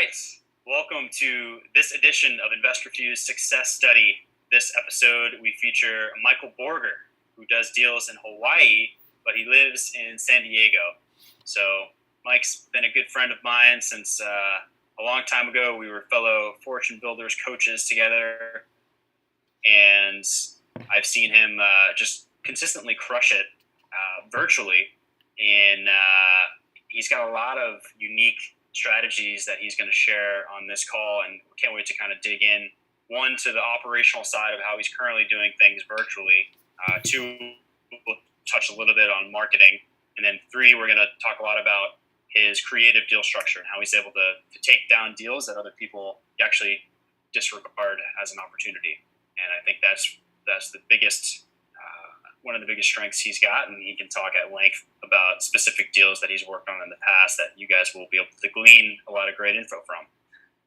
right. Welcome to this edition of InvestorFuse Success Study. This episode, we feature Michael Borger, who does deals in Hawaii, but he lives in San Diego. So Mike's been a good friend of mine since a long time ago. We were fellow Fortune Builders coaches together, and I've seen him just consistently crush it virtually. And he's got a lot of unique strategies that he's going to share on this call, and can't wait to kind of dig in, one, to the operational side of how he's currently doing things virtually, two, we'll touch a little bit on marketing, and then three, we're going to talk a lot about his creative deal structure and how he's able to take down deals that other people actually disregard as an opportunity. And I think that's the biggest one of the biggest strengths he's got, and he can talk at length about specific deals that he's worked on in the past that you guys will be able to glean a lot of great info from.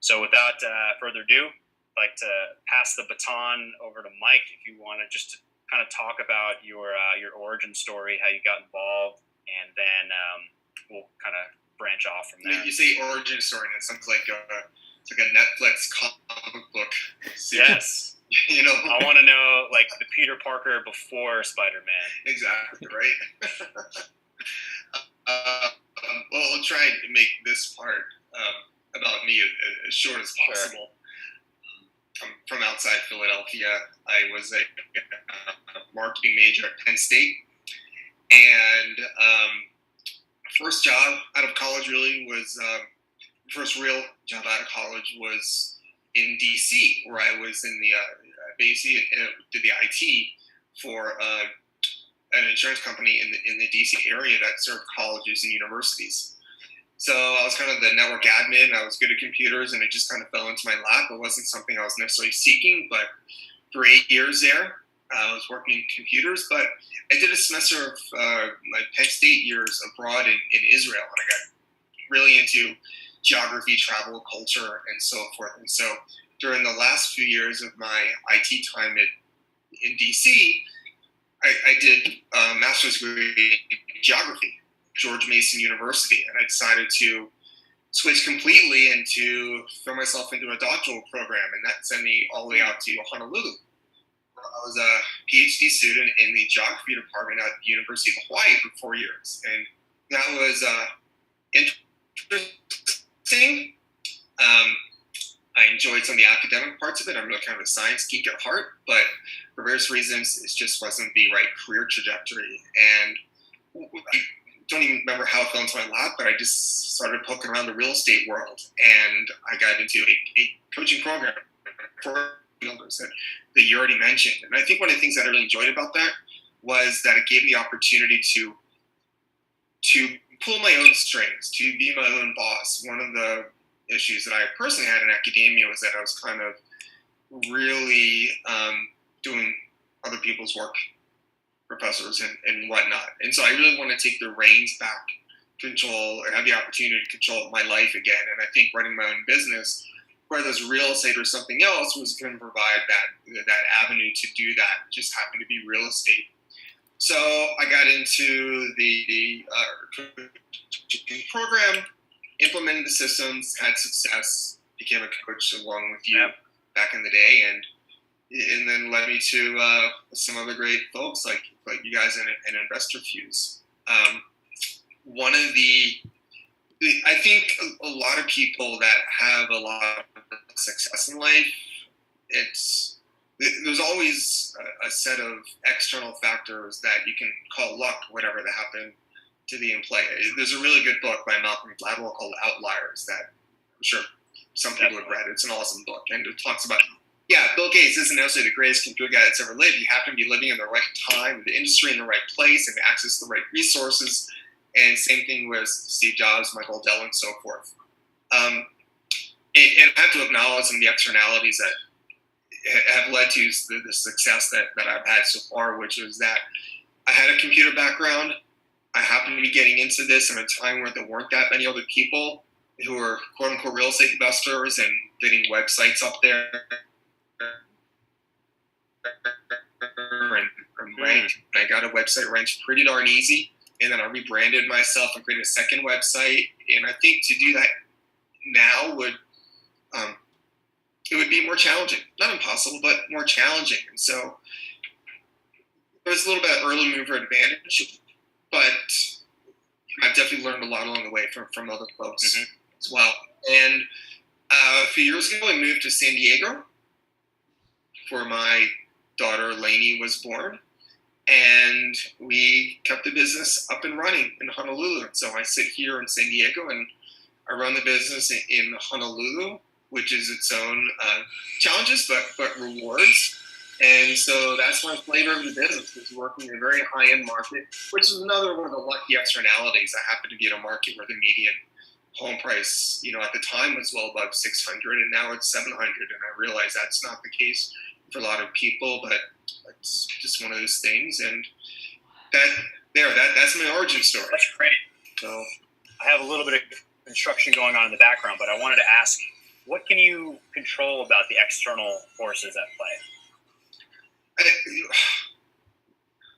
So without further ado, I'd like to pass the baton over to Mike if you want to just kind of talk about your origin story, how you got involved, and then we'll kind of branch off from there. You say origin story, and it sounds like it's like a Netflix comic book series. Yes. You know, I want to know, like, the Peter Parker before Spider-Man. Exactly, right? Well, I'll try and make this part about me as short as possible. Sure. I'm from outside Philadelphia. I was a marketing major at Penn State. And first job out of college really was, first real job out of college was in DC, where I was in the basically did the IT for an insurance company in the DC area that served colleges and universities. So I was kind of the network admin. I was good at computers, and it just kind of fell into my lap. It wasn't something I was necessarily seeking, but for 8 years there, I was working in computers. But I did a semester of my Penn State years abroad in Israel, and I got really into geography, travel, culture, and so forth. And so during the last few years of my IT time in DC, I did a master's degree in geography, George Mason University, and I decided to switch completely and to throw myself into a doctoral program, and that sent me all the way out to Honolulu. I was a PhD student in the geography department at the University of Hawaii for 4 years, and that was interesting. I enjoyed some of the academic parts of it. I'm really kind of a science geek at heart, but for various reasons, it just wasn't the right career trajectory. And I don't even remember how it fell into my lap, but I just started poking around the real estate world, and I got into a coaching program for builders that you already mentioned. And I think one of the things that I really enjoyed about that was that it gave me the opportunity to pull my own strings, to be my own boss. One of the issues that I personally had in academia was that I was kind of really doing other people's work, professors and whatnot. And so I really want to take the reins back, control, or have the opportunity to control my life again. And I think running my own business, whether it's real estate or something else, was going to provide that avenue to do that. It just happened to be real estate. So I got into the coaching program, implemented the systems, had success, became a coach along with you back in the day, and then led me to some other great folks like you guys in InvestorFuse. One of I think a lot of people that have a lot of success in life, there's always a set of external factors that you can call luck, whatever that happened to be in play. There's a really good book by Malcolm Gladwell called Outliers that I'm sure some people have read. It's an awesome book, and it talks about, Bill Gates isn't necessarily the greatest computer guy that's ever lived. You happen to be living in the right time, the industry in the right place, and access the right resources. And same thing with Steve Jobs, Michael Dell, and so forth. And I have to acknowledge some of the externalities that have led to the success that I've had so far, which is that I had a computer background. I happened to be getting into this in a time where there weren't that many other people who were quote-unquote real estate investors and getting websites up there and ranked. I got a website ranked pretty darn easy, and then I rebranded myself and created a second website. And I think to do that now would it would be more challenging. Not impossible, but more challenging. And so there's a little bit of early mover advantage, but I've definitely learned a lot along the way from other folks as well. And a few years ago, I moved to San Diego before my daughter Lainey was born. And we kept the business up and running in Honolulu. And so I sit here in San Diego and I run the business in Honolulu, which is its own challenges, but rewards. And so that's my flavor of the business, is working in a very high-end market, which is another one of the lucky externalities. I happen to be in a market where the median home price, at the time was well above 600, and now it's 700. And I realize that's not the case for a lot of people, but it's just one of those things. And that's my origin story. That's great. So I have a little bit of construction going on in the background, but I wanted to ask, what can you control about the external forces at play?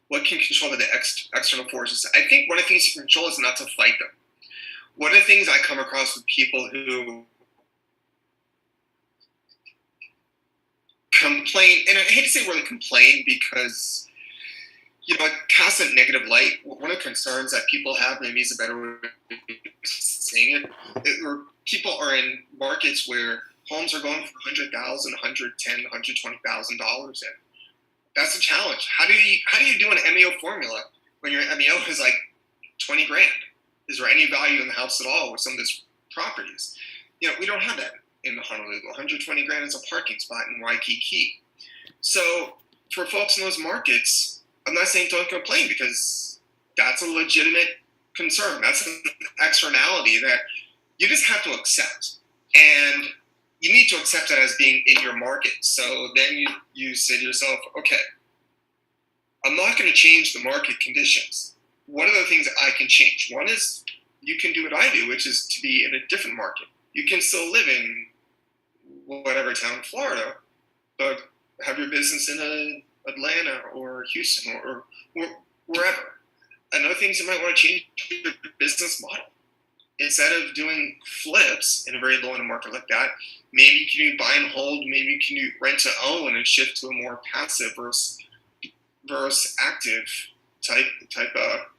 What can control the external forces? I think one of the things you can control is not to fight them. One of the things I come across with people who complain, and I hate to say really complain because, it casts a negative light. One of the concerns that people have, maybe is a better way of saying it, or people are in markets where homes are going for $100,000, $110,000, $120,000, and that's a challenge. How do you do an MEO formula when your MEO is like 20 grand? Is there any value in the house at all with some of these properties? We don't have that in Honolulu. 120 grand is a parking spot in Waikiki. So for folks in those markets, I'm not saying don't complain, because that's a legitimate concern. That's an externality that you just have to accept. And you need to accept that as being in your market. So then you say to yourself, okay, I'm not going to change the market conditions. What are the things that I can change? One is you can do what I do, which is to be in a different market. You can still live in whatever town in Florida, but have your business in Atlanta or Houston or wherever. Another thing is you might want to change your business model. Instead of doing flips in a very low end market like that, maybe you can do buy and hold, maybe you can do rent to own and shift to a more passive versus active type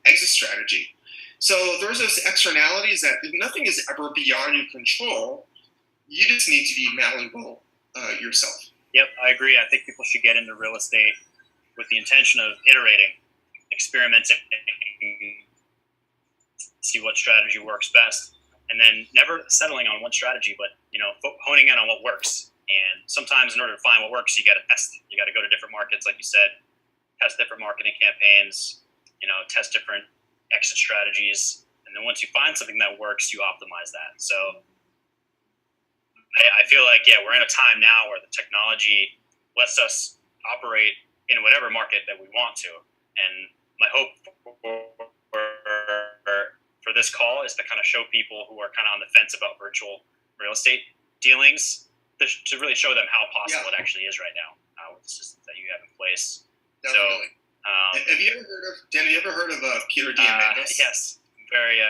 exit strategy. So there's those externalities that nothing is ever beyond your control. You just need to be malleable yourself. Yep, I agree. I think people should get into real estate with the intention of iterating, experimenting, see what strategy works best, and then never settling on one strategy, but honing in on what works. And sometimes in order to find what works, you got to test. You got to go to different markets, like you said, test different marketing campaigns, test different exit strategies, and then once you find something that works, you optimize that. So I feel like, we're in a time now where the technology lets us operate in whatever market that we want to. And my hope for this call is to kind of show people who are kind of on the fence about virtual real estate dealings to really show them how possible it actually is right now with the systems that you have in place. Definitely. So, have you ever heard of Dan? Have you ever heard of Peter Diamandis? Yes, very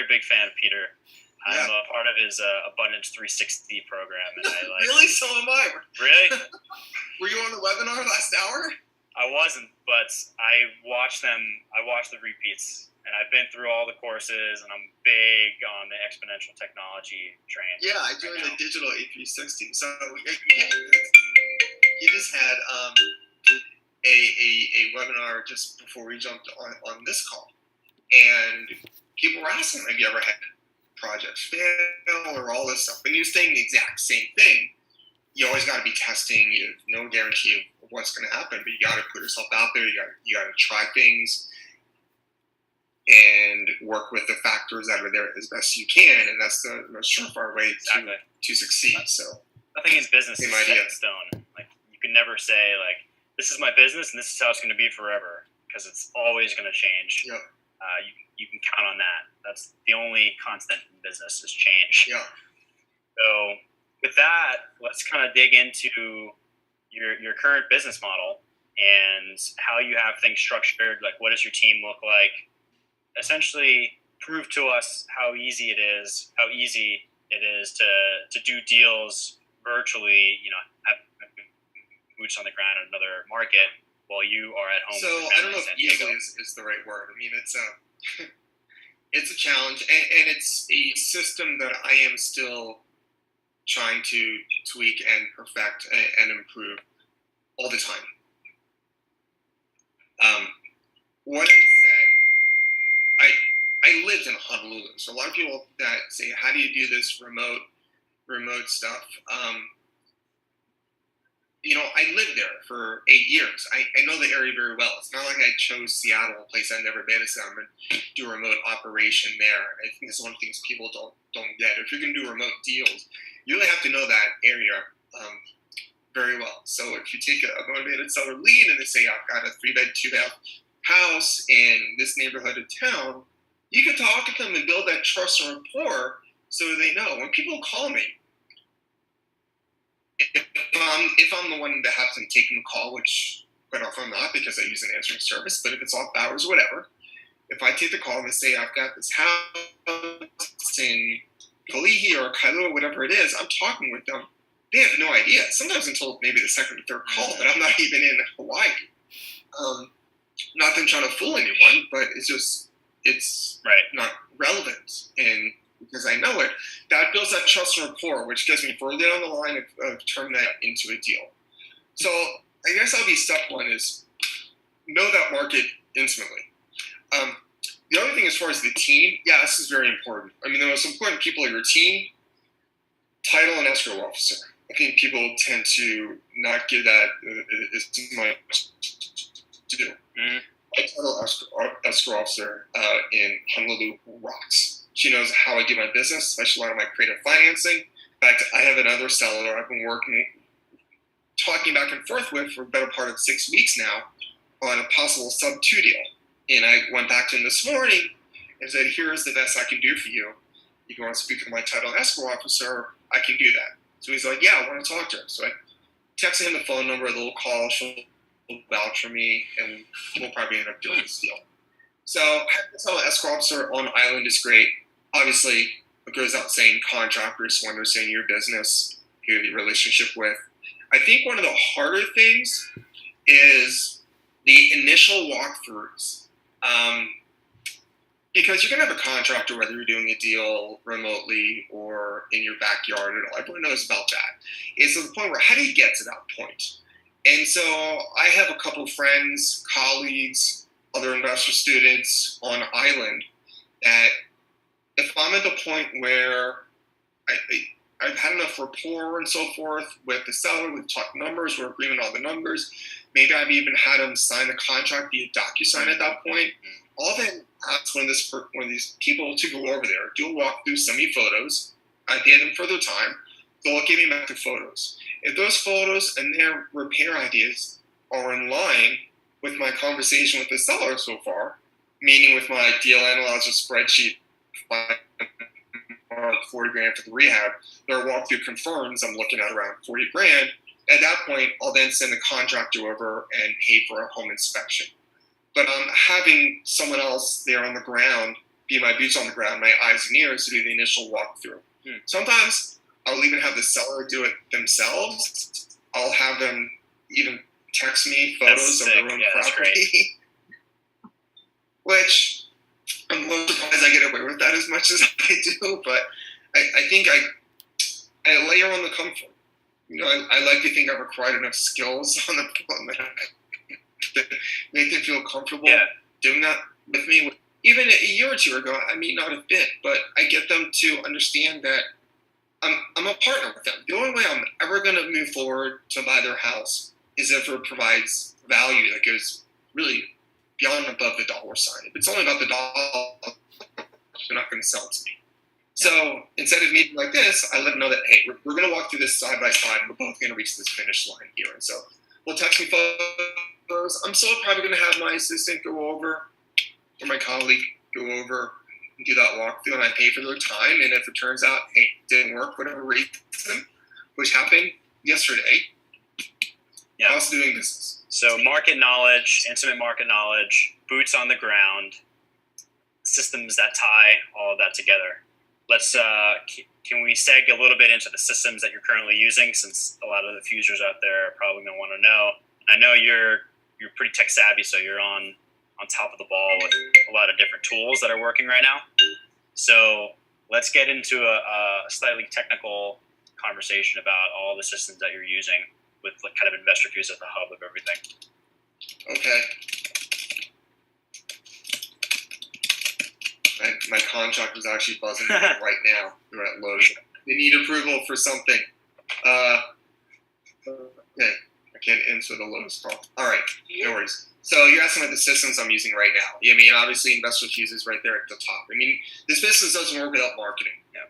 big fan of Peter. I'm a part of his Abundance 360 program, and I like. Really? So am I. Really? Were you on the webinar last hour? I wasn't, but I watch them. I watch the repeats, and I've been through all the courses, and I'm big on the exponential technology train. Yeah, I joined the digital A360. So you just had a webinar just before we jumped on this call, and people were asking, have you ever had projects fail or all this stuff? And you're saying the exact same thing. You always got to be testing. You have no guarantee of what's going to happen, but you got to put yourself out there. You got to try things and work with the factors that are there as best you can, and that's the most surefire way to succeed. So nothing in business is set in stone. Like, you can never say like, this is my business and this is how it's going to be forever, because it's always going to change. Yep. You can count on that. That's the only constant in business is change. Yeah. So with that, let's kind of dig into your current business model and how you have things structured. Like, what does your team look like? Essentially, prove to us how easy it is, how easy it is to do deals virtually, have boots on the ground in another market while you are at home. So I don't know if easily is the right word. I mean, it's a challenge, and it's a system that I am still trying to tweak and perfect and improve all the time. What is that? I lived in Honolulu, so a lot of people that say, "How do you do this remote stuff?" I lived there for 8 years. I know the area very well. It's not like I chose Seattle, a place I've never been to, so I'm going to do a remote operation there. I think that's one of the things people don't get. If you're going to do remote deals, you really have to know that area very well. So if you take a motivated seller lead and they say, I've got a 3-bed, 2-bath house in this neighborhood of town, you can talk to them and build that trust and rapport so they know. When people call me, if I'm the one that has to take them a call, which quite often I'm not because I use an answering service, but if it's off hours or whatever, if I take the call and they say, I've got this house in Kalihi or Kailua, whatever it is, I'm talking with them. They have no idea. Sometimes until maybe the second or third call that I'm not even in Hawaii. Not them trying to fool anyone, but it's not relevant. And because I know it, that builds that trust and rapport, which gets me further down the line of turning that into a deal. So I guess that'll be step one is know that market intimately. The other thing as far as the team, this is very important. I mean, the most important people are your team, title, and escrow officer. I think people tend to not give that as much to do. Mm-hmm. My title escrow officer in Honolulu rocks. She knows how I do my business, especially a lot of my creative financing. In fact, I have another seller I've been talking back and forth with for a better part of 6 weeks now on a possible sub-2 deal. And I went back to him this morning and said, here's the best I can do for you. If you want to speak with my title escrow officer, I can do that. So he's like, I want to talk to her. So I texted him the phone number, a little call. She'll vouch for me, and we'll probably end up doing this deal. So having a title escrow officer on island is great. Obviously, it goes out saying contractors who understand your business, who you have a relationship with. I think one of the harder things is the initial walkthroughs. Because you're going to have a contractor, whether you're doing a deal remotely or in your backyard, and everyone knows about that. It's to the point where, how do you get to that point? And so I have a couple of friends, colleagues, other investor students on island that if I'm at the point where I've had enough rapport and so forth with the seller, we've talked numbers, we're agreeing on all the numbers, maybe I've even had them sign the contract via DocuSign at that point, I'll then ask one of these people to go over there, do a walkthrough, send me photos. I pay them for their time. They'll give me back the photos. If those photos and their repair ideas are in line with my conversation with the seller so far, meaning with my deal analyzer spreadsheet, $40,000 for the rehab, their walkthrough confirms I'm looking at around $40,000. At that point, I'll then send the contractor over and pay for a home inspection. But having someone else there on the ground, be my boots on the ground, my eyes and ears to do the initial walkthrough. Sometimes I'll even have the seller do it themselves. I'll have them even text me photos of their own property, which I'm a little surprised I get away with that as much as I do. But I think I layer on the comfort. I like to think I've acquired enough skills on the phone that to make them feel comfortable doing that with me. Even a year or two ago, I may not have been, but I get them to understand that I'm a partner with them. The only way I'm ever going to move forward to buy their house is if it provides value that goes really beyond and above the dollar sign. If it's only about the dollar, they're not going to sell it to me. So instead of meeting like this, I let them know that, hey, we're going to walk through this side by side. We're both going to reach this finish line here. And so we'll text me photos. I'm still probably going to have my assistant go over or my colleague go over and do that walkthrough, and I pay for their time. And if it turns out, hey, it didn't work, whatever reason, which happened yesterday, I was doing business. So market knowledge, intimate market knowledge, boots on the ground, systems that tie all of that together. let's can we seg a little bit into the systems that you're currently using, since a lot of the fusers out there are probably going to want to know. I know you're pretty tech savvy, so you're on top of the ball with a lot of different tools that are working right now. So let's get into a slightly technical conversation about all the systems that you're using with like kind of InvestorFuse at the hub of everything. Okay. My contract is actually buzzing right now. They're at Lowe's. They need approval for something. Okay. I can't answer the Lowe's call. All right. No worries. So you're asking about the systems I'm using right now. I mean, obviously, InvestorFuse is right there at the top. I mean, this business doesn't work without marketing. Yeah.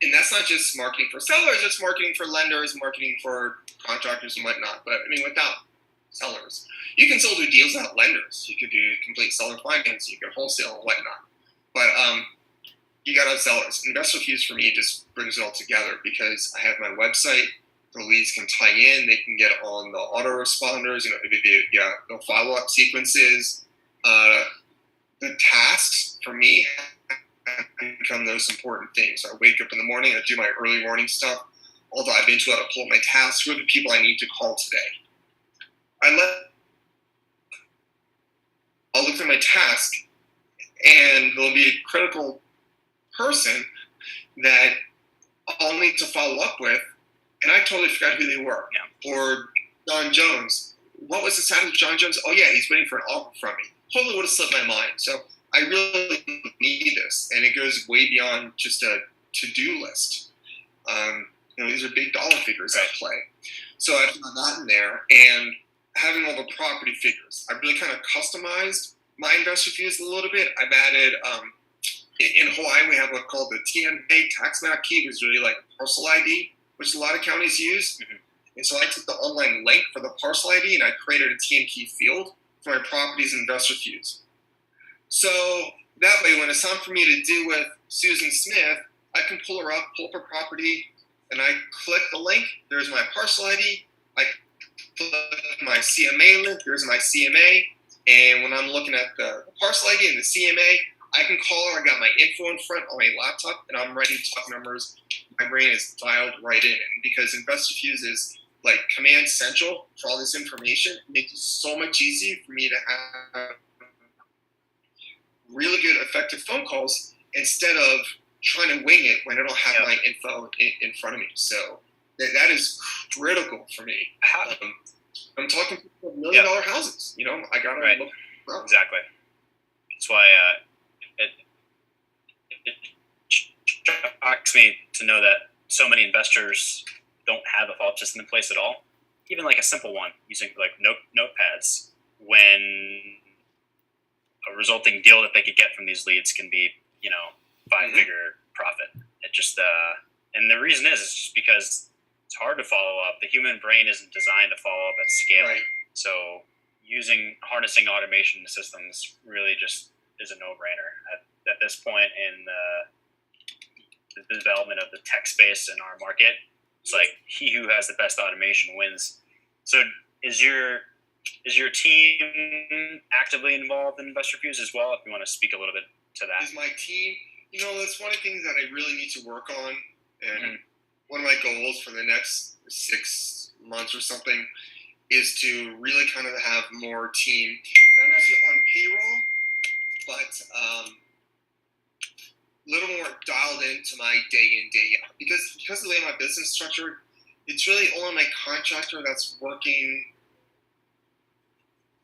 And that's not just marketing for sellers. It's marketing for lenders, marketing for contractors and whatnot. But, I mean, without sellers, you can still do deals without lenders. You could do complete seller finance. You could wholesale and whatnot. But you got to have sellers. InvestorFuse, for me, just brings it all together because I have my website. The leads can tie in. They can get on the autoresponders. The follow-up sequences. The tasks for me have become those important things. I wake up in the morning. I do my early morning stuff. I'll dive into it. I'll pull up my tasks. Who are the people I need to call today? I'll look at my task, and there'll be a critical person that I'll need to follow up with. And I totally forgot who they were. Yeah. Or John Jones. What was the status of John Jones? Oh, yeah, he's waiting for an offer from me. Totally would have slipped my mind. So I really need this. And it goes way beyond just a to-do list. These are big dollar figures at play. So I've got that in there. And having all the property figures. I've really kind of customized my InvestorFuse a little bit. I've added, in Hawaii, we have what's called the TMA tax map key, which is really like a parcel ID, which a lot of counties use. Mm-hmm. And so I took the online link for the parcel ID and I created a TM key field for my properties in InvestorFuse. So that way, when it's time for me to deal with Susan Smith, I can pull her up, pull up her property, and I click the link. There's my parcel ID. I click my CMA link. There's my CMA. And when I'm looking at the parcel ID and the CMA, I can call her. I got my info in front on my laptop, and I'm ready to talk numbers. My brain is dialed right in. And because InvestorFuse is like command central for all this information, it makes it so much easier for me to have really good, effective phone calls instead of trying to wing it when I don't have my info in front of me. So that is critical for me. I'm talking $1 million houses. I got to look. Exactly. That's why it shocks me to know that so many investors don't have a follow-up system in place at all. Even like a simple one using like notepads, when a resulting deal that they could get from these leads can be, five-figure profit. It just and the reason is it's just because it's hard to follow up. The human brain isn't designed to follow up at scale. Right. So harnessing automation systems really just is a no-brainer at this point in the development of the tech space in our market. It's like he who has the best automation wins. So is your team actively involved in InvestorFuse as well? If you want to speak a little bit to that. Is my team, that's one of the things that I really need to work on. And one of my goals for the next 6 months or something is to really kind of have more team, not necessarily on payroll, but a little more dialed into my day in, day out. Because of the way my business is structured, it's really only my contractor that's working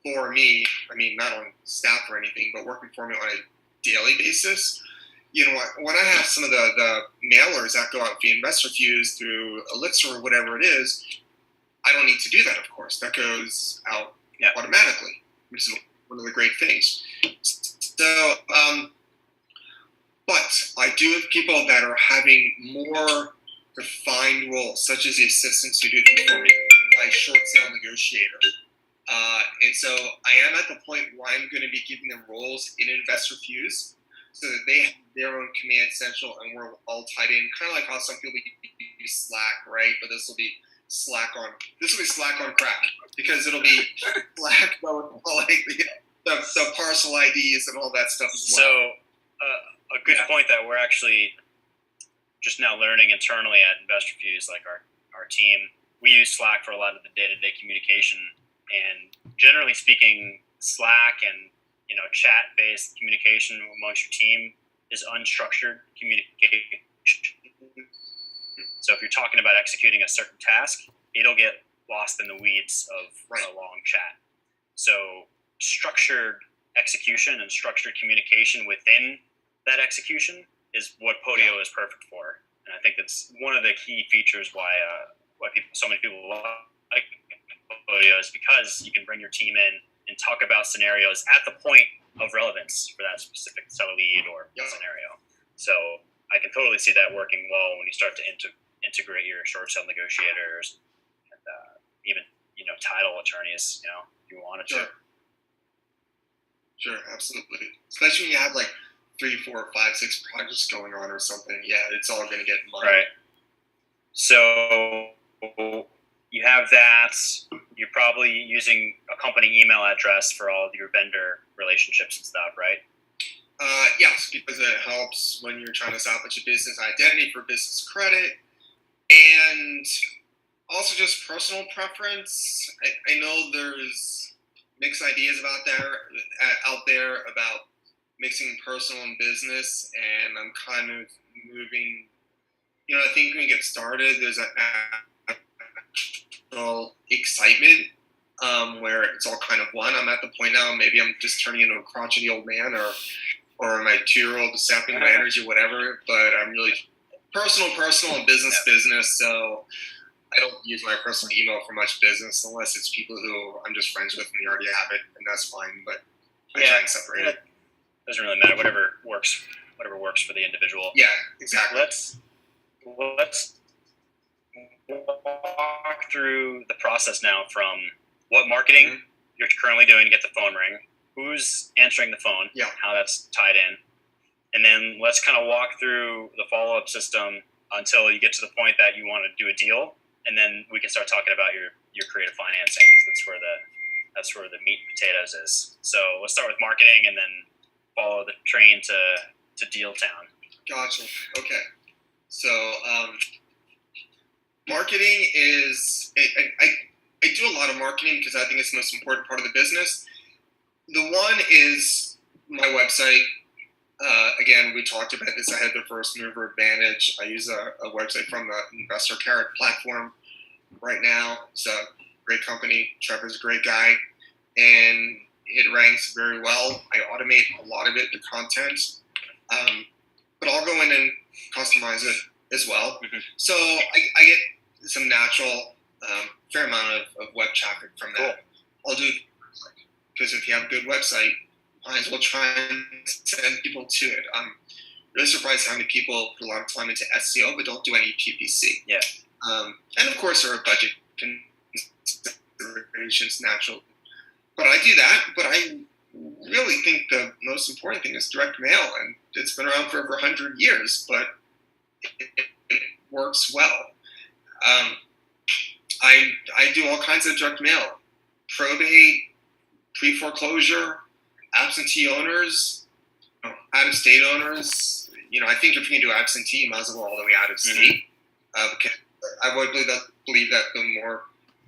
for me. I mean, not on staff or anything, but working for me on a daily basis. When I have some of the mailers that go out via InvestorFuse through Elixir or whatever it is, I don't need to do that, of course. That goes out automatically, which is one of the great things. So, but I do have people that are having more defined roles, such as the assistants who do things for me, my short sale negotiator. And so I am at the point where I'm going to be giving them roles in InvestorFuse so that they have their own command central and we're all tied in, kind of like how some people use Slack, right? But this will be Slack on crack, because it'll be Slack with all like the parcel IDs and all that stuff as well. So a good point that we're actually just now learning internally at InvestorFuse, like our team, we use Slack for a lot of the day-to-day communication. And generally speaking, Slack and chat-based communication amongst your team is unstructured communication. So if you're talking about executing a certain task, it'll get lost in the weeds of a long chat. So structured execution and structured communication within that execution is what Podio is perfect for. And I think that's one of the key features why so many people like Podio is because you can bring your team in and talk about scenarios at the point of relevance for that specific seller lead or scenario. So I can totally see that working well when you start to integrate your short sale negotiators and even title attorneys. If you wanted to. Sure, absolutely. Especially when you have like 3, 4, 5, 6 projects going on or something. Yeah, it's all going to get money. Right. So you have that. You're probably using a company email address for all of your vendor relationships and stuff, right? Yes, because it helps when you're trying to establish a business identity for business credit, and also just personal preference. I know there's mixed ideas out there about mixing personal and business, and I'm kind of moving. I think when we get started, there's a natural excitement where it's all kind of one. I'm at the point now, maybe I'm just turning into a crotchety old man, or my 2-year-old sapping my energy, whatever. But I'm really personal, and business. So I don't use my personal email for much business unless it's people who I'm just friends with and they already have it, and that's fine. But I try and separate it. Doesn't really matter. Whatever works for the individual. Yeah, exactly. Let's walk through the process now from what marketing you're currently doing to get the phone ring, who's answering the phone, how that's tied in, and then let's kind of walk through the follow-up system until you get to the point that you want to do a deal, and then we can start talking about your creative financing, because that's where the meat and potatoes is. So let's start with marketing and then follow the train to deal town. Gotcha. Okay. So marketing is I do a lot of marketing because I think it's the most important part of the business. The one is my website. Again, we talked about this. I had the first mover advantage. I use a website from the InvestorCare platform right now. It's a great company. Trevor's a great guy, and it ranks very well. I automate a lot of it, the content, but I'll go in and customize it as well. Mm-hmm. So I get some natural, fair amount of web traffic from that. Cool. I'll do because if you have a good website, might as well try and send people to it. I'm really surprised how many people put a lot of time into SEO but don't do any PPC. Yeah. And of course there are budget considerations naturally. But I do that, but I really think the most important thing is direct mail, and it's been around for over 100 years, but it works well. I do all kinds of direct mail, probate, pre-foreclosure, absentee owners, out-of-state owners. I think if you can do absentee, you might as well all the way out of state. Because I would believe that the more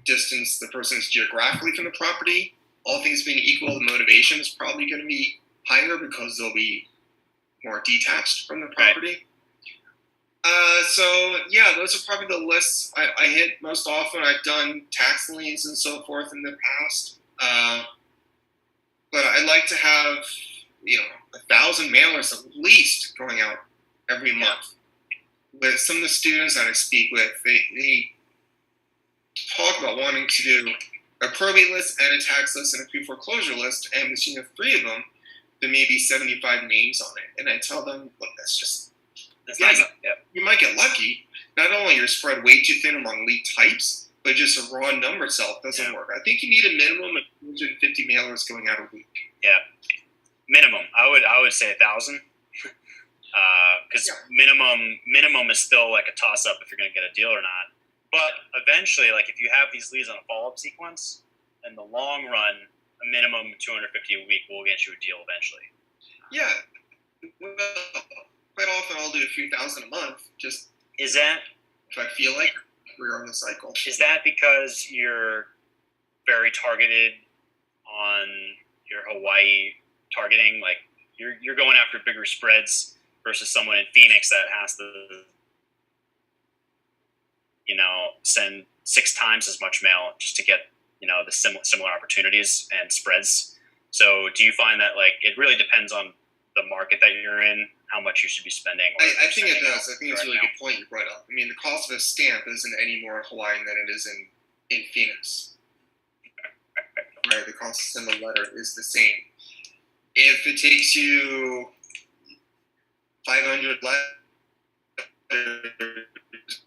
distance the person is geographically from the property, all things being equal, the motivation is probably going to be higher because they'll be more detached from the property. So yeah, those are probably the lists I hit most often. I've done tax liens and so forth in the past. But I like to have, 1,000 mailers at least going out every month. With some of the students that I speak with, they talk about wanting to do a probate list and a tax list and a pre-foreclosure list, and between the 3 of them, there may be 75 names on it. And I tell them, look, that's nice. You might get lucky. Not only you're spread way too thin among lead types, but just a raw number itself doesn't work. I think you need a minimum of 250 mailers going out a week. Yeah, minimum. I would say 1,000. Because minimum is still like a toss up if you're going to get a deal or not. But eventually, like if you have these leads on a follow up sequence, in the long run, a minimum of 250 a week will get you a deal eventually. Yeah. Well, quite often I'll do a few thousand a month, just Is that if I feel like we're on the cycle. is that because you're very targeted on your Hawaii targeting? Like you're going after bigger spreads versus someone in Phoenix that has to, send 6 times as much mail just to get, the similar opportunities and spreads. So do you find that like it really depends on the market that you're in, how much you should be spending? I think it does. I think it's a really good point you brought up. I mean, the cost of a stamp isn't any more in Hawaii than it is in Phoenix. Right, the cost to send the letter is the same. If it takes you 500 letters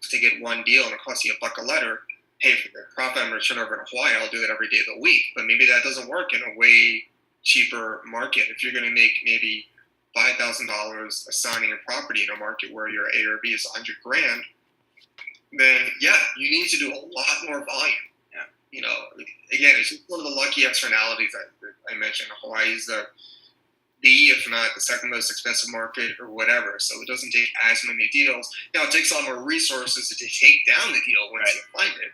to get one deal and it costs you $1 a letter, hey, for the profit I'm going to turn over in Hawaii, I'll do that every day of the week. But maybe that doesn't work in a way cheaper market. If you're going to make maybe $5,000 assigning a property in a market where your ARV is $100,000, then yeah, you need to do a lot more volume. Yeah. Again, it's just one of the lucky externalities I mentioned. Hawaii is if not the second most expensive market or whatever. So it doesn't take as many deals. Now it takes a lot more resources to take down the deal once you find it,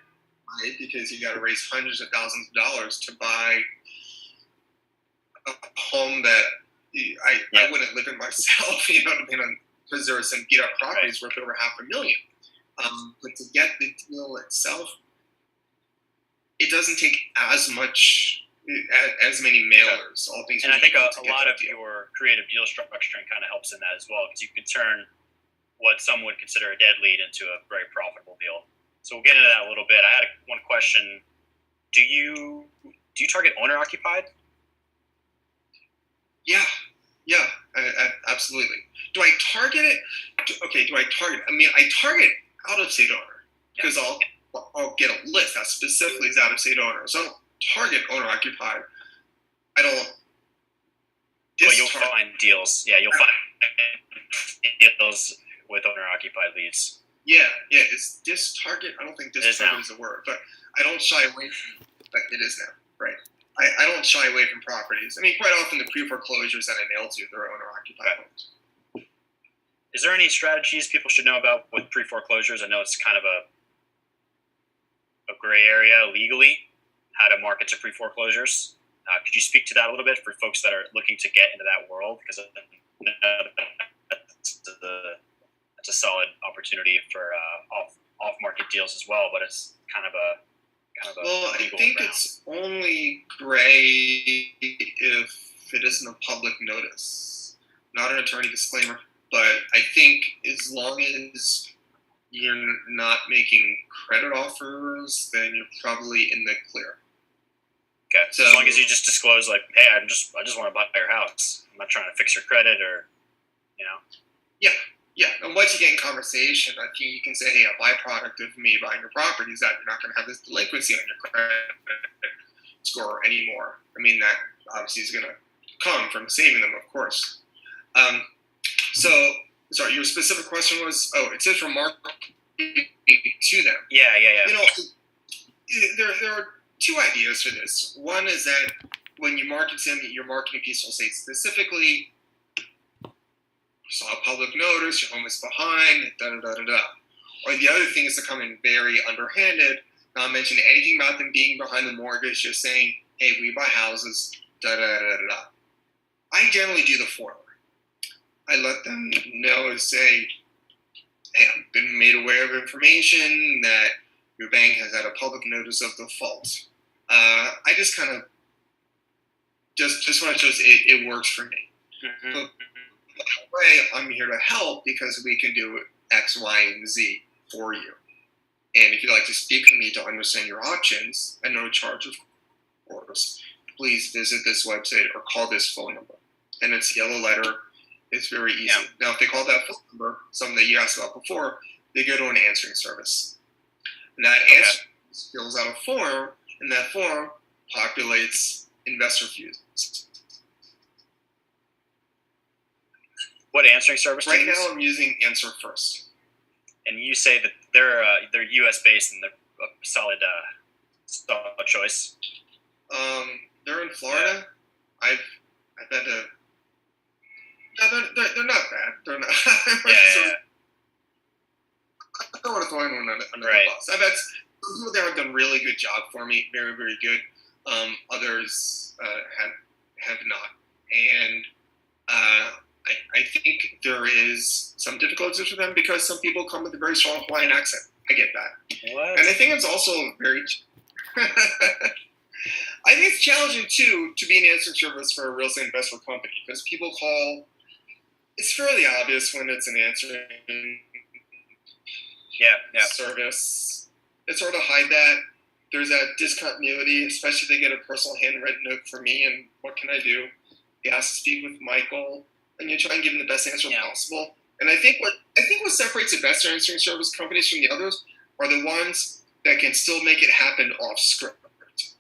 right? Because you got to raise hundreds of thousands of dollars to buy a home that I wouldn't live in myself, because there are some beat up properties worth over $500,000. But to get the deal itself, it doesn't take as many mailers. All things, and I think a lot of your creative deal structuring kind of helps in that as well, because you can turn what some would consider a dead lead into a very profitable deal. So we'll get into that a little bit. I had one question: Do you target owner occupied? Yeah, absolutely. Do I target it? Okay, do I target? I mean, I target out-of-state owner because I'll get a list that specifically is out-of-state owner. So I don't target owner-occupied. I don't. But you'll find deals. Yeah, you'll find deals with owner-occupied leads. Yeah. Is distarget? I don't think distarget is a word, but I don't shy away from. But it is now, right? I don't shy away from properties. I mean, quite often the pre-foreclosures that I mail to, they're owner-occupied homes. Is there any strategies people should know about with pre-foreclosures? I know it's kind of a gray area legally, how to market to pre-foreclosures. Could you speak to that a little bit for folks that are looking to get into that world? Because that's a solid opportunity for off-market deals as well, but it's kind of a well, I think it's only gray if it isn't a public notice. Not an attorney disclaimer, but I think as long as you're not making credit offers, then you're probably in the clear. Okay, so as long as you just disclose, like, hey, I just want to buy your house. I'm not trying to fix your credit or, Yeah, and once you get in conversation, I think you can say, hey, a byproduct of me buying your property is that you're not going to have this delinquency on your credit score anymore. I mean, that obviously is going to come from saving them, of course. Sorry, your specific question was, it says from marketing to them. Yeah. There are two ideas for this. One is that when you market to them, your marketing piece will say specifically, saw a public notice, your home is behind, da-da-da-da-da. Or the other thing is to come in very underhanded, not mention anything about them being behind the mortgage, just saying, hey, we buy houses, da-da-da-da-da. I generally do the former. I let them know and say, hey, I've been made aware of information that your bank has had a public notice of default. I just kind of, just want to show it works for me. Mm-hmm. But, that way, I'm here to help because we can do X, Y, and Z for you. And if you'd like to speak with me to understand your options at no charge, of course, please visit this website or call this phone number. And it's yellow letter. It's very easy. Yeah. Now, if they call that phone number, something that you asked about before, they go to an answering service. And that answer fills out a form, and that form populates InvestorFuse. What answering service? Right now, I'm using Answer First. And you say that they're U.S. based and they're a solid choice. They're in Florida. I've had to. No, they're not bad. Yeah. I don't want to throw anyone under Right. the bus. I've had some people there have done a really good job for me, very, very good. Others have not, and I think there is some difficulties for them because some people come with a very strong Hawaiian accent. I get that, What? and I think it's also very. I think it's challenging too to be an answering service for a real estate investment company because people call. It's fairly obvious when it's an answering service. They sort of hide that. There's that discontinuity, especially if they get a personal handwritten note from me, and what can I do? They ask to speak with Michael, and you try and give them the best answer possible. And I think what separates the best answering service companies from the others are the ones that can still make it happen off script,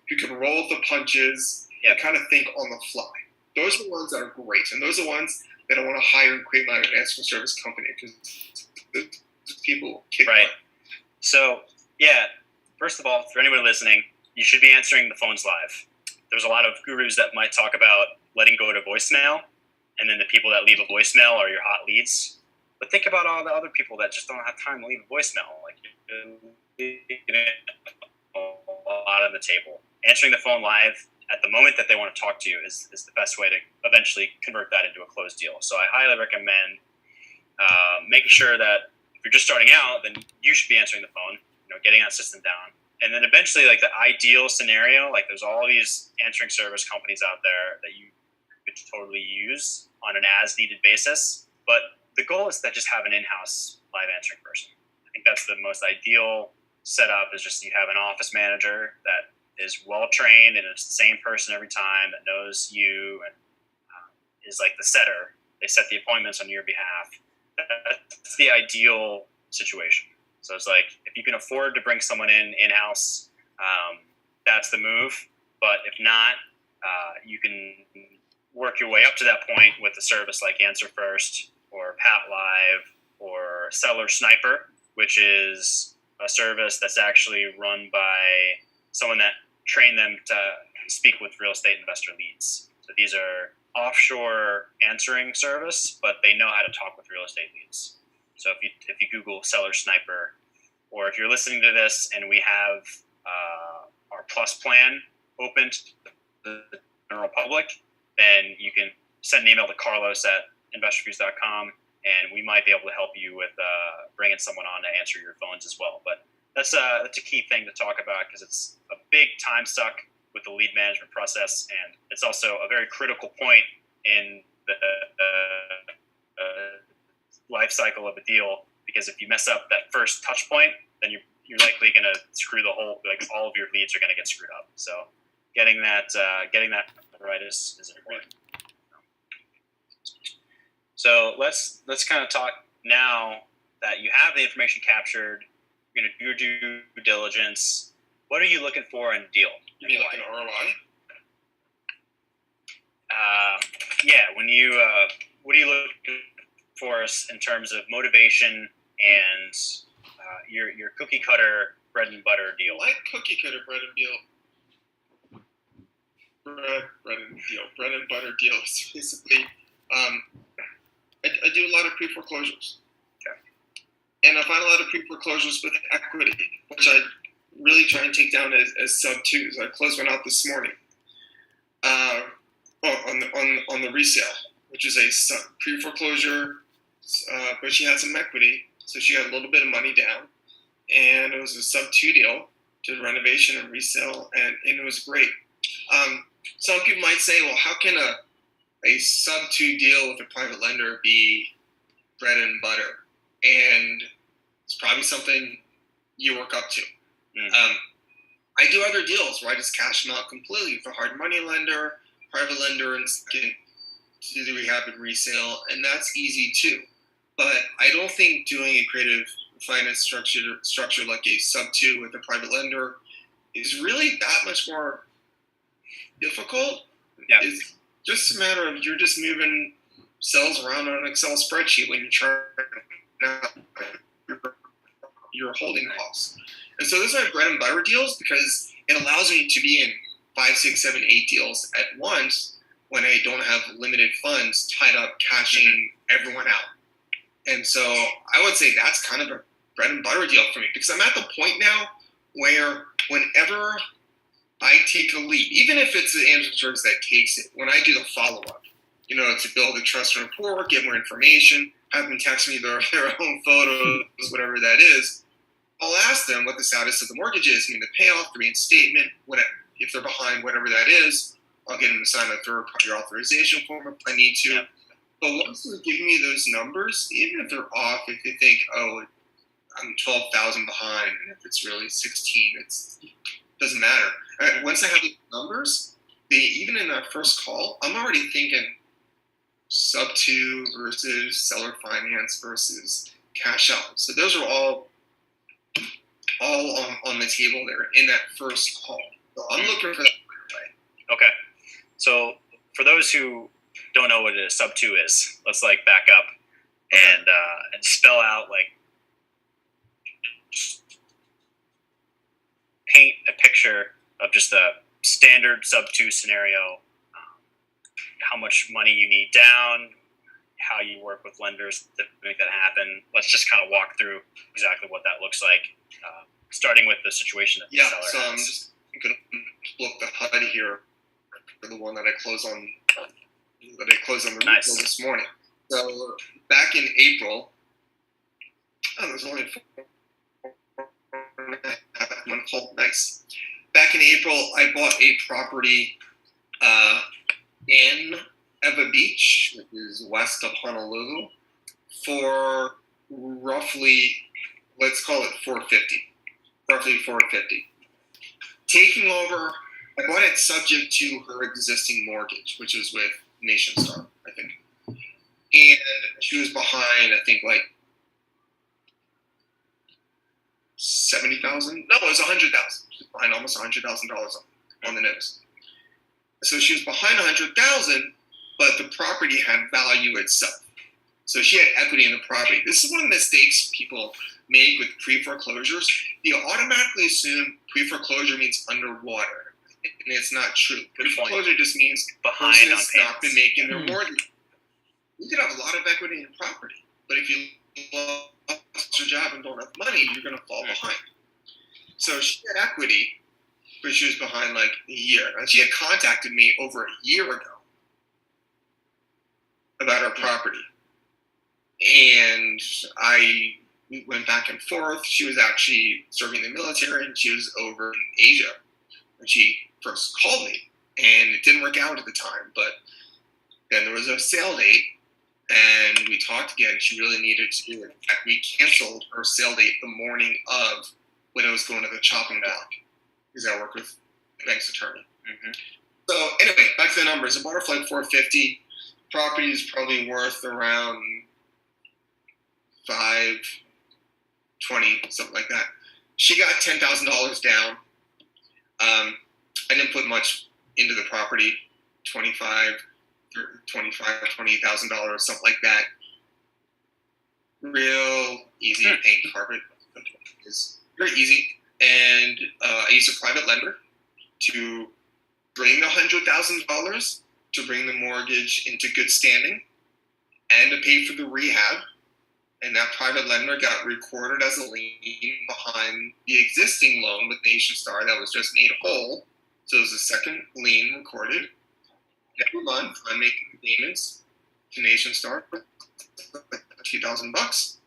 who can roll the punches and kind of think on the fly. Those are the ones that are great, and those are the ones that I want to hire and create my own answering service company because people kick right. So, first of all, for anyone listening, you should be answering the phones live. There's a lot of gurus that might talk about letting go to voicemail, and then the people that leave a voicemail are your hot leads. But think about all the other people that just don't have time to leave a voicemail. Like, you're leaving a lot on the table. Answering the phone live at the moment that they want to talk to you is the best way to eventually convert that into a closed deal. So I highly recommend making sure that if you're just starting out, then you should be answering the phone, getting that system down. And then eventually, like the ideal scenario, like there's all these answering service companies out there that you could totally use on an as-needed basis. But the goal is to just have an in-house live answering person. I think that's the most ideal setup is just you have an office manager that is well-trained and it's the same person every time that knows you and is like the setter. They set the appointments on your behalf. That's the ideal situation. So it's like if you can afford to bring someone in-house, that's the move. But if not, you can work your way up to that point with a service like Answer First or Pat Live or Seller Sniper, which is a service that's actually run by someone that trained them to speak with real estate investor leads. So these are offshore answering service, but they know how to talk with real estate leads. So if you Google Seller Sniper, or if you're listening to this and we have our Plus plan opened to the general public, then you can send an email to Carlos at InvestorFuse.com, and we might be able to help you with bringing someone on to answer your phones as well. But that's a key thing to talk about because it's a big time suck with the lead management process, and it's also a very critical point in the life cycle of a deal, because if you mess up that first touch point, then you're likely going to screw the whole, like all of your leads are going to get screwed up. So getting that right is important. So let's kind of talk now that you have the information captured, you're going to do your due diligence. What are you looking for in a deal? You mean like an ROI? When you what are you looking for us in terms of motivation and your cookie cutter bread and butter deal? Like cookie cutter bread and butter deals. Basically, I do a lot of pre-foreclosures. Okay. And I find a lot of pre-foreclosures with equity, which I really try and take down as sub-twos. I closed one out this morning on the resale, which is a pre-foreclosure, but she had some equity, so she had a little bit of money down, and it was a sub-2 deal, did renovation and resale, and it was great. Some people might say, well, how can a sub-2 deal with a private lender be bread and butter? And it's probably something you work up to. I do other deals where I just cash them out completely with a hard money lender, private lender, and to do rehab and resale, and that's easy too. But I don't think doing a creative finance structure like a sub-2 with a private lender is really that much more difficult. Yeah. It's just a matter of you're just moving cells around on an Excel spreadsheet when you're trying your holding costs. And so those are my bread and butter deals because it allows me to be in 5, 6, 7, 8 deals at once when I don't have limited funds tied up cashing everyone out. And so I would say that's kind of a bread and butter deal for me, because I'm at the point now where whenever I take a lead, even if it's the Anderson Service that takes it, when I do the follow-up, to build a trust rapport, get more information, have them text me their own photos, whatever that is, I'll ask them what the status of the mortgage is, the payoff, the reinstatement, if they're behind, whatever that is. I'll get them to sign a third-party authorization form if I need to. Yeah. But once they're giving me those numbers, even if they're off, if they think, oh, I'm 12,000 behind, and if it's really 16, it doesn't matter. Once I have the numbers, even in that first call, I'm already thinking sub-2 versus seller finance versus cash out. So those are all on the table there in that first call. So I'm looking for that right away. Okay. So for those who don't know what a sub-2 is, let's back up and spell out, just paint a picture of just a standard sub-2 scenario, how much money you need down, how you work with lenders to make that happen. Let's just kind of walk through exactly what that looks like, starting with the situation that the seller has. I'm just going to pull up the HUD here for the one that I closed on the nice. This morning. So back in April, there's only 4.5 call. Nice. Back in April, I bought a property in Eva Beach, which is west of Honolulu, for roughly, let's call it roughly 450. Taking over, I bought it subject to her existing mortgage, which was with NationStar, I think. And she was behind, I think, 70,000. No, it was 100,000. She was behind almost $100,000 on the notice. So she was behind 100,000, but the property had value itself. So she had equity in the property. This is one of the mistakes people make with pre-foreclosures. You automatically assume pre-foreclosure means underwater, and it's not true. Pre-foreclosure just means behind on payments. Not been making their mortgage. You could have a lot of equity in your property, but if you lost your job and don't have money, you're going to fall behind. So she had equity, but she was behind a year. And she had contacted me over a year ago about her property. And we went back and forth. She was actually serving the military, and she was over in Asia when she first called me. And it didn't work out at the time, but then there was a sale date, and we talked again. She really needed to do it. In fact, we canceled her sale date the morning of when I was going to the chopping block, because I work with the bank's attorney. Mm-hmm. So anyway, back to the numbers. I bought her for 450. Property is probably worth around $520, something like that. She got $10,000 down. I didn't put much into the property, $20,000, something like that. Real easy paint carpet. It's very easy. And I used a private lender to bring the $100,000 to bring the mortgage into good standing and to pay for the rehab. And that private lender got recorded as a lien behind the existing loan with NationStar that was just made whole. So it was a second lien recorded. Every month, I'm making payments to NationStar for $2,000.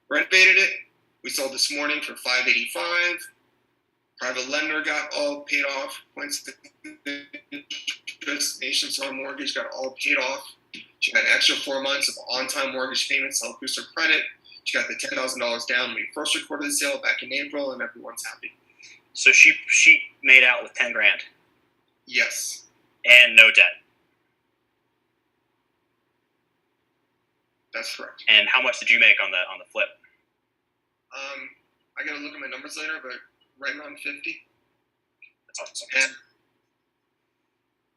Renovated it. We sold this morning for $585. Private lender got all paid off. Points interest, NationStar mortgage got all paid off. She got an extra 4 months of on-time mortgage payments to help boost her credit. She got the $10,000 down when we first recorded the sale back in April, and everyone's happy. So she made out with $10,000. Yes. And no debt. That's correct. And how much did you make on the flip? I gotta look at my numbers later, but right around 50. That's awesome. And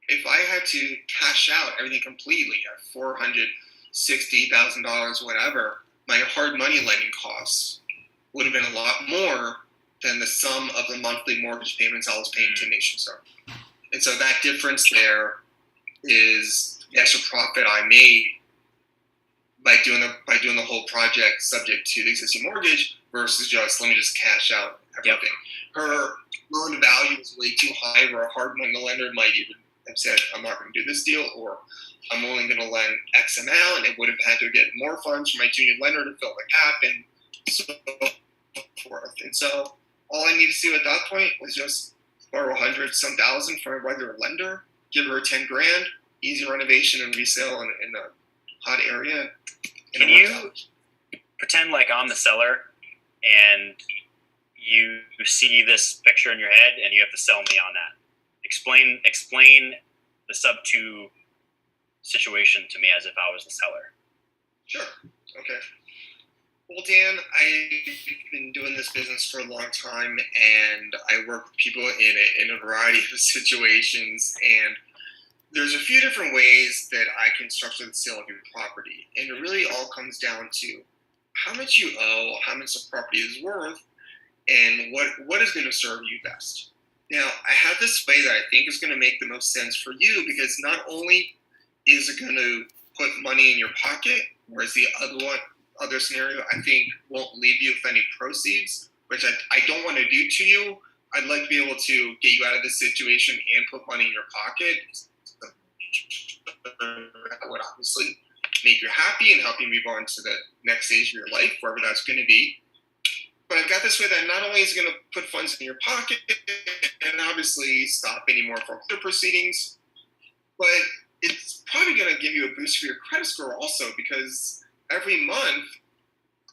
if I had to cash out everything completely at $460,000, whatever, my hard money lending costs would have been a lot more than the sum of the monthly mortgage payments I was paying to NationStar. And so that difference there is the extra profit I made by doing the whole project subject to the existing mortgage versus just let me just cash out everything. Yep. Her loan value is way too high, where a hard money lender might even have said, I'm not going to do this deal, or I'm only going to lend X amount, and it would have had to get more funds from my junior lender to fill the gap, and so forth. And so all I need to do at that point was just borrow 100-some thousand from a regular lender, give her 10 grand, easy renovation and resale in a hot area. Can you pretend like I'm the seller and you see this picture in your head and you have to sell me on that? Explain the sub-2 situation to me as if I was the seller. Sure. Okay. Well, Dan, I've been doing this business for a long time, and I work with people in a variety of situations, and there's a few different ways that I can structure the sale of your property, and it really all comes down to how much you owe, how much the property is worth, and what is going to serve you best. Now, I have this way that I think is going to make the most sense for you, because not only is it going to put money in your pocket, whereas the other scenario I think won't leave you with any proceeds, which I don't want to do to you. I'd like to be able to get you out of this situation and put money in your pocket. That would obviously make you happy and help you move on to the next stage of your life, wherever that's going to be. But I've got this way that not only is it going to put funds in your pocket and obviously stop any more foreclosure proceedings, but it's probably going to give you a boost for your credit score also, because every month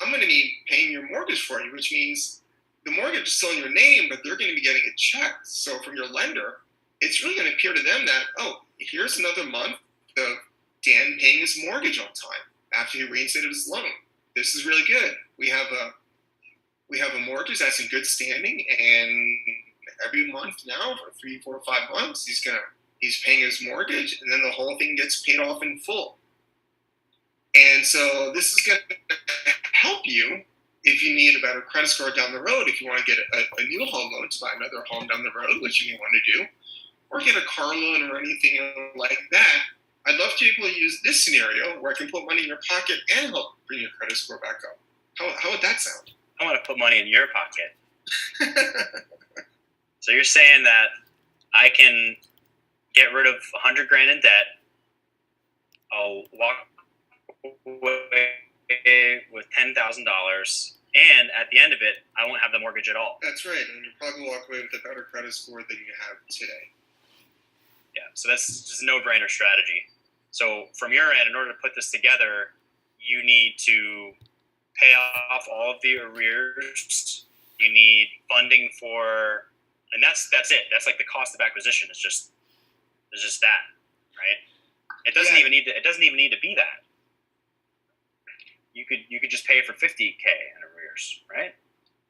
I'm going to be paying your mortgage for you, which means the mortgage is still in your name, but they're going to be getting a check. So from your lender, it's really going to appear to them that, oh, here's another month of Dan paying his mortgage on time after he reinstated his loan. This is really good. We have a mortgage that's in good standing, and every month now for 3, 4, 5 months, he's paying his mortgage, and then the whole thing gets paid off in full. And so this is going to help you if you need a better credit score down the road, if you want to get a new home loan to buy another home down the road, which you may want to do, or get a car loan or anything like that. I'd love to be able to use this scenario where I can put money in your pocket and help bring your credit score back up. How would that sound? I want to put money in your pocket. So you're saying that I can get rid of 100 grand in debt. I'll walk away with $10,000, and at the end of it, I won't have the mortgage at all. That's right, and you'll probably walk away with a better credit score than you have today. Yeah, so that's just a no-brainer strategy. So from your end, in order to put this together, you need to pay off all of the arrears. You need funding for, and that's it. That's like the cost of acquisition. It's just that, right? It doesn't even need to be that. You could just pay it for $50K in arrears, right?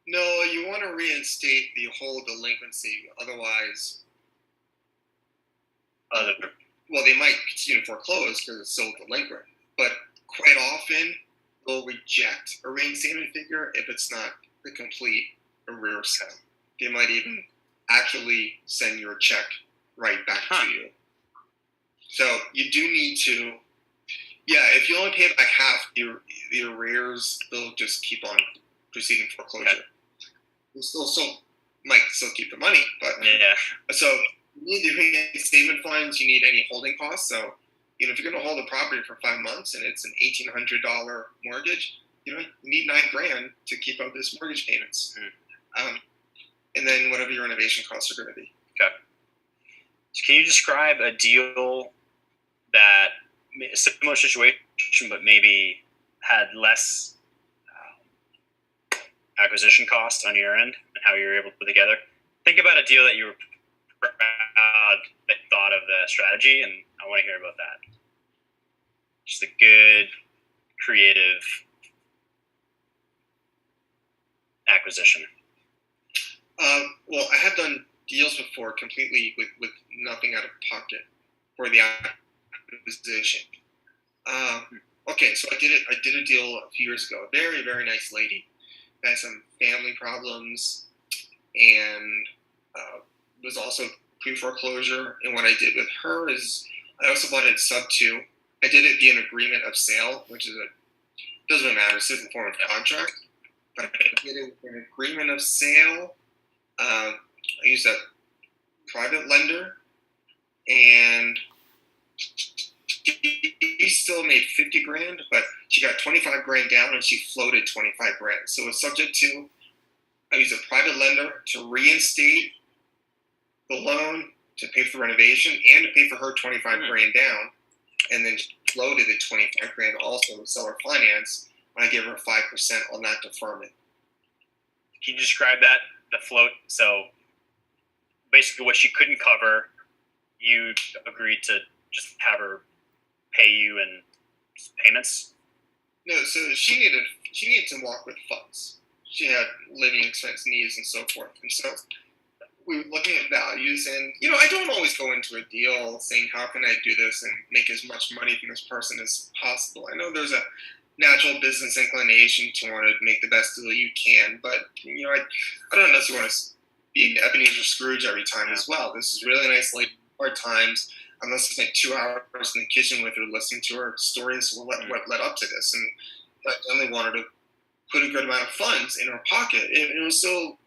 No, you want to reinstate the whole delinquency. Otherwise, well, they might continue to foreclose because it's still delinquent. But quite often, they'll reject a reinstatement figure if it's not the complete arrears count. They might even actually send your check right back to you. So you do need to, if you only pay back half the arrears, they'll just keep on proceeding foreclosure. Okay. You might still keep the money, but so you need the reinstatement funds. You need any holding costs. So if you're going to hold a property for 5 months and it's an $1,800 mortgage, you need $9,000 to keep up those mortgage payments, and then whatever your renovation costs are going to be. Okay. So can you describe a deal that a similar situation, but maybe had less acquisition costs on your end, and how you were able to put together? Think about a deal that you were proud that thought of the strategy, and I want to hear about that. Just a good, creative acquisition. Well, I have done deals before completely with nothing out of pocket for the acquisition. Okay, so I did a deal a few years ago. A very, very nice lady had some family problems and was also pre-foreclosure. And what I did with her is I also bought it sub-2. I did it via an agreement of sale, which is a doesn't really matter. It's just a form of contract. But I did it with an agreement of sale. I used a private lender, and she still made 50 grand, but she got 25 grand down and she floated 25 grand. So it was subject to, I used a private lender to reinstate the loan, to pay for renovation, and to pay for her 25 grand down. And then she floated the 25 grand also with seller finance. And I gave her 5% on that deferment. Can you describe that, the float? So basically what she couldn't cover, you agreed to just have her pay you in payments? No, so she needed to walk with funds. She had living expense needs and so forth. And so we were looking at values, and I don't always go into a deal saying how can I do this and make as much money from this person as possible. I know there's a natural business inclination to want to make the best deal you can, but I don't necessarily want to be Ebenezer Scrooge every time as well. This is really nice late hard times. I must have spent 2 hours in the kitchen with her listening to her stories what led up to this, and I only wanted to put a good amount of funds in her pocket. It was so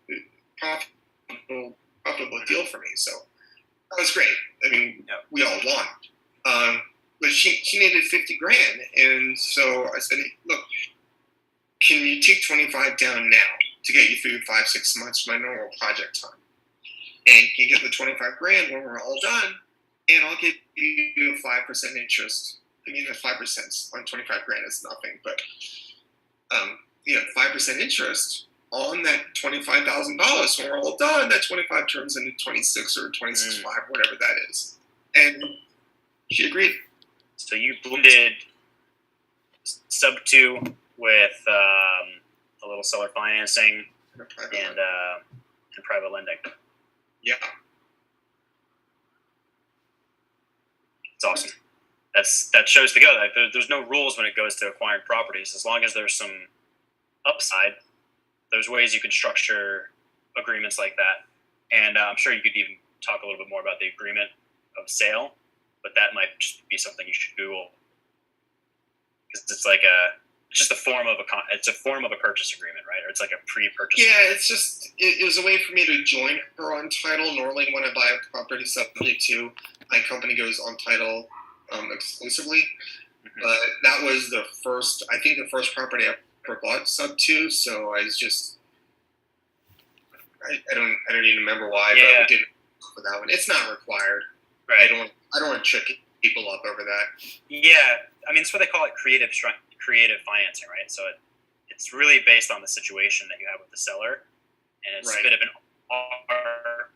profitable deal for me, so that was great. I mean, we all won. But she needed 50 grand, and so I said, hey, look, can you take 25 down now to get you through 5-6 months of my normal project time? And can you get the 25 grand when we're all done, and I'll give you a 5% interest. I mean, the 5% on 25 grand is nothing, but 5% interest on that $25,000. When we're all done, that 25 turns into 26 or 26.5, whatever that is. And she agreed. So you blended sub 2 with a little seller financing and private lending. Yeah. It's awesome. That shows to go. Like there's no rules when it goes to acquiring properties. As long as there's some upside, there's ways you can structure agreements like that. And I'm sure you could even talk a little bit more about the agreement of sale, but that might just be something you should Google, because it's just a form of a purchase agreement, right? Or it's like a pre-purchase agreement. It's just it was a way for me to join her on title. Normally, when I buy a property subject to, my company goes on title exclusively. Mm-hmm. But that was the first property I ever bought sub 2. So I was just I don't even remember why, but we didn't for that one. It's not required. Right. I don't want to trip people up over that. Yeah, I mean, it's what they call it creative financing, right? So it's really based on the situation that you have with the seller, and it's a bit of an art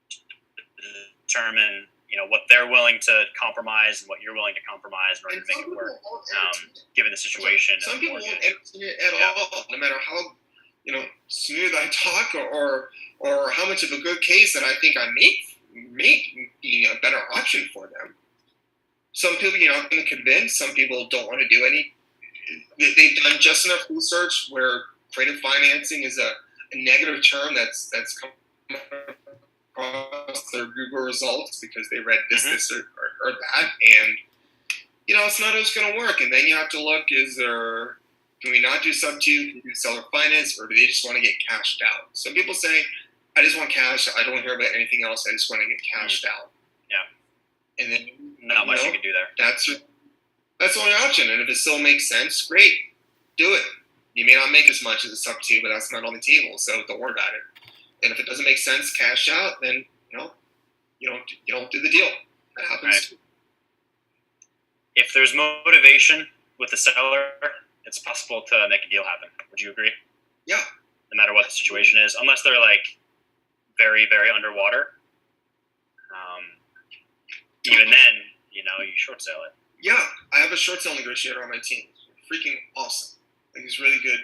to determine, what they're willing to compromise and what you're willing to commise in order to make it work, given the situation. Some people won't entertain it at all, no matter how smooth I talk or how much of a good case that I think I make being a better option for them. Some people you're not going to convince. Some people don't want to do any. They've done just enough research where creative financing is a negative term that's come across their Google results because they read this or that, and it's not always going to work. And then you have to look: can we not do sub 2? Can we do seller finance, or do they just want to get cashed out? Some people say, I just want cash. I don't hear about anything else. I just want to get cashed out. Yeah. And then not much you can do there. That's the only option. And if it still makes sense, great, do it. You may not make as much as a sub 2, but that's not on the table, so don't worry about it. And if it doesn't make sense, cash out, then you don't do the deal. That happens. Right. If there's motivation with the seller, it's possible to make a deal happen. Would you agree? Yeah. No matter what the situation is, unless they're like very, very underwater. Even then, you short sale it. Yeah, I have a short sale negotiator on my team. Freaking awesome. Like, he's really good.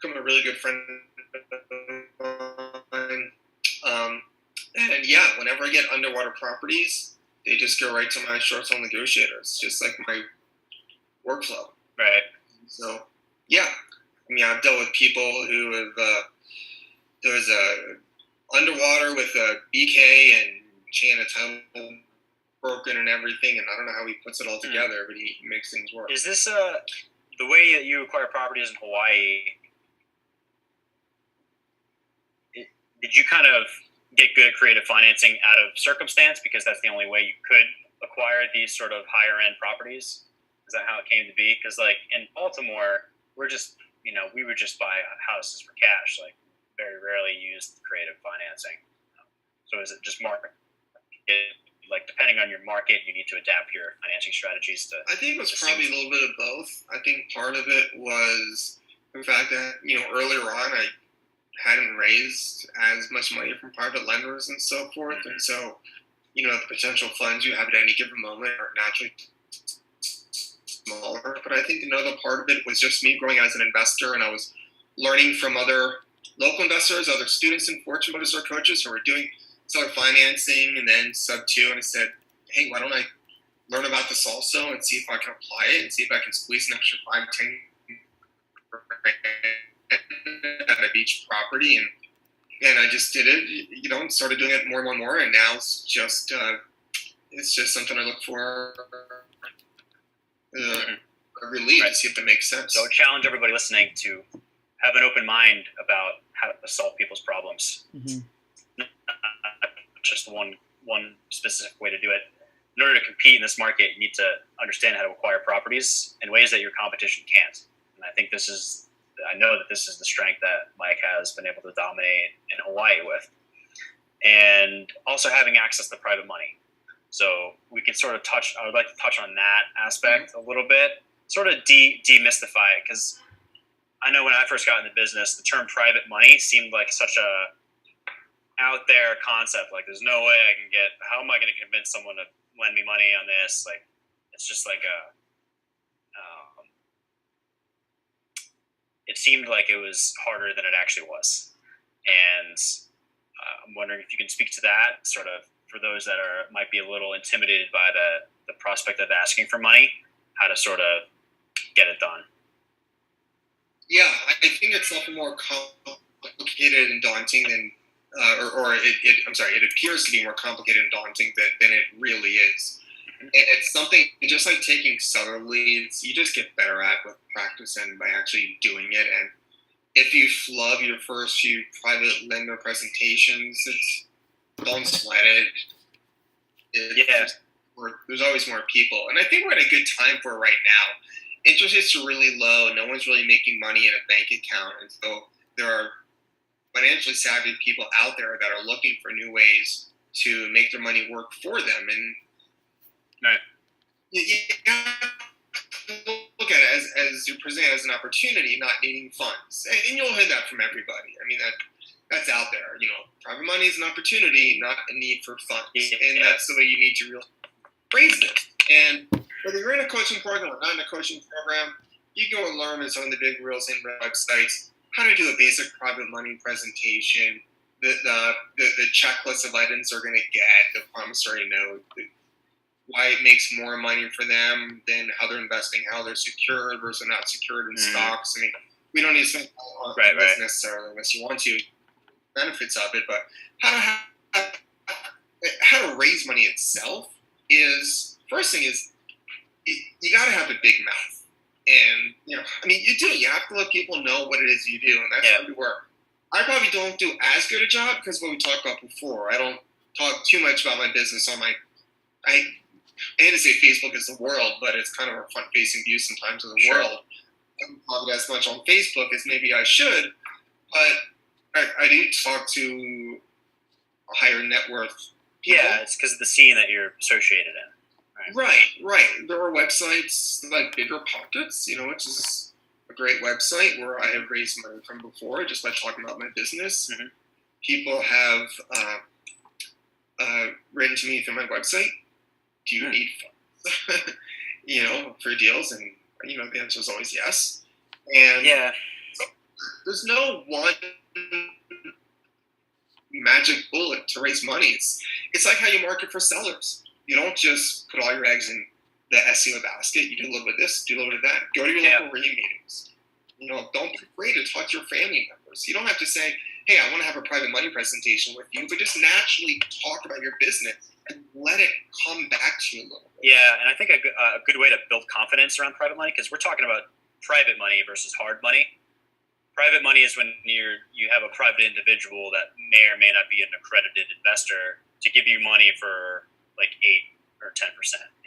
Become a really good friend of mine. And yeah, whenever I get underwater properties, they just go right to my short sale negotiator. It's just like my workflow. Right. So yeah, I mean, I've dealt with people who have there was a underwater with a BK and chain of title broken and everything, and I don't know how he puts it all together, but he makes things work. Is this the way that you acquire properties in Hawaii, did you kind of get good at creative financing out of circumstance because that's the only way you could acquire these sort of higher end properties? Is that how it came to be? Because like in Baltimore, we're just, we would just buy houses for cash. Like very rarely used creative financing. So is it just market? Like depending on your market, you need to adapt your financing strategies to. I think it was probably a little bit of both. I think part of it was the fact that earlier on I hadn't raised as much money from private lenders and so forth, and so the potential funds you have at any given moment are naturally smaller. But I think another part of it was just me growing as an investor, and I was learning from other local investors, other students in Fortune 500 coaches who were doing seller financing and then sub 2, and I said, hey, why don't I learn about this also and see if I can apply it and see if I can squeeze an extra 5-10 out of each property, and I just did it, and started doing it more and more, and now it's just something I look for every lead to see if it makes sense. So I challenge everybody listening to have an open mind about how to solve people's problems. Not just one specific way to do it. In order to compete in this market, you need to understand how to acquire properties in ways that your competition can't. And I know that this is the strength that Mike has been able to dominate in Hawaii with. And also having access to private money. So we can sort of I would like to touch on that aspect a little bit, sort of demystify it, because I know when I first got into business, the term private money seemed like such a out there concept. Like, there's no way how am I going to convince someone to lend me money on this? Like, it's just like it seemed like it was harder than it actually was. And I'm wondering if you can speak to that, sort of, for those that might be a little intimidated by the prospect of asking for money, how to sort of get it done. Yeah, I think it's a little more complicated and daunting than, it appears to be more complicated and daunting than it really is. And it's something, just like taking seller leads, you just get better at with practice and by actually doing it. And if you flub your first few private lender presentations, don't sweat it. There's always more people. And I think we're at a good time for it right now. Interest rates are really low. No one's really making money in a bank account. And so there are financially savvy people out there that are looking for new ways to make their money work for them. And you have to look at it as you're presenting as an opportunity, not needing funds. And you'll hear that from everybody. I mean, that's out there. Private money is an opportunity, not a need for funds. And that's the way you need to really phrase this. And whether you're in a coaching program or not in a coaching program, you can go and learn on some of the big real estate websites how to do a basic private money presentation, the checklist of items they're going to get, the promissory note, why it makes more money for them than how they're investing, how they're secured versus not secured in stocks. I mean, we don't need to spend on this necessarily unless you want to. Benefits of it, but how to raise money itself is, first thing is, you got to have a big mouth. And, you do. You have to let people know what it is you do, and that's everywhere. I probably don't do as good a job because what we talked about before. I don't talk too much about my business on I hate to say Facebook is the world, but it's kind of a front-facing view sometimes of the world. I don't talk as much on Facebook as maybe I should, but I do talk to higher net worth people. Yeah, it's because of the scene that you're associated in. Right. There are websites like Bigger Pockets, which is a great website where I have raised money from before just by talking about my business. Mm-hmm. People have written to me through my website, do you need funds, for deals? And, the answer is always yes. And so there's no one magic bullet to raise money. It's like how you market for sellers. You don't just put all your eggs in the SEO basket. You do a little bit of this, do a little bit of that. Go to your local reading meetings. Don't be afraid to talk to your family members. You don't have to say, hey, I want to have a private money presentation with you, but just naturally talk about your business and let it come back to you a little bit. Yeah, and I think a good way to build confidence around private money, because we're talking about private money versus hard money. Private money is when you have a private individual that may or may not be an accredited investor to give you money for like 8 or 10%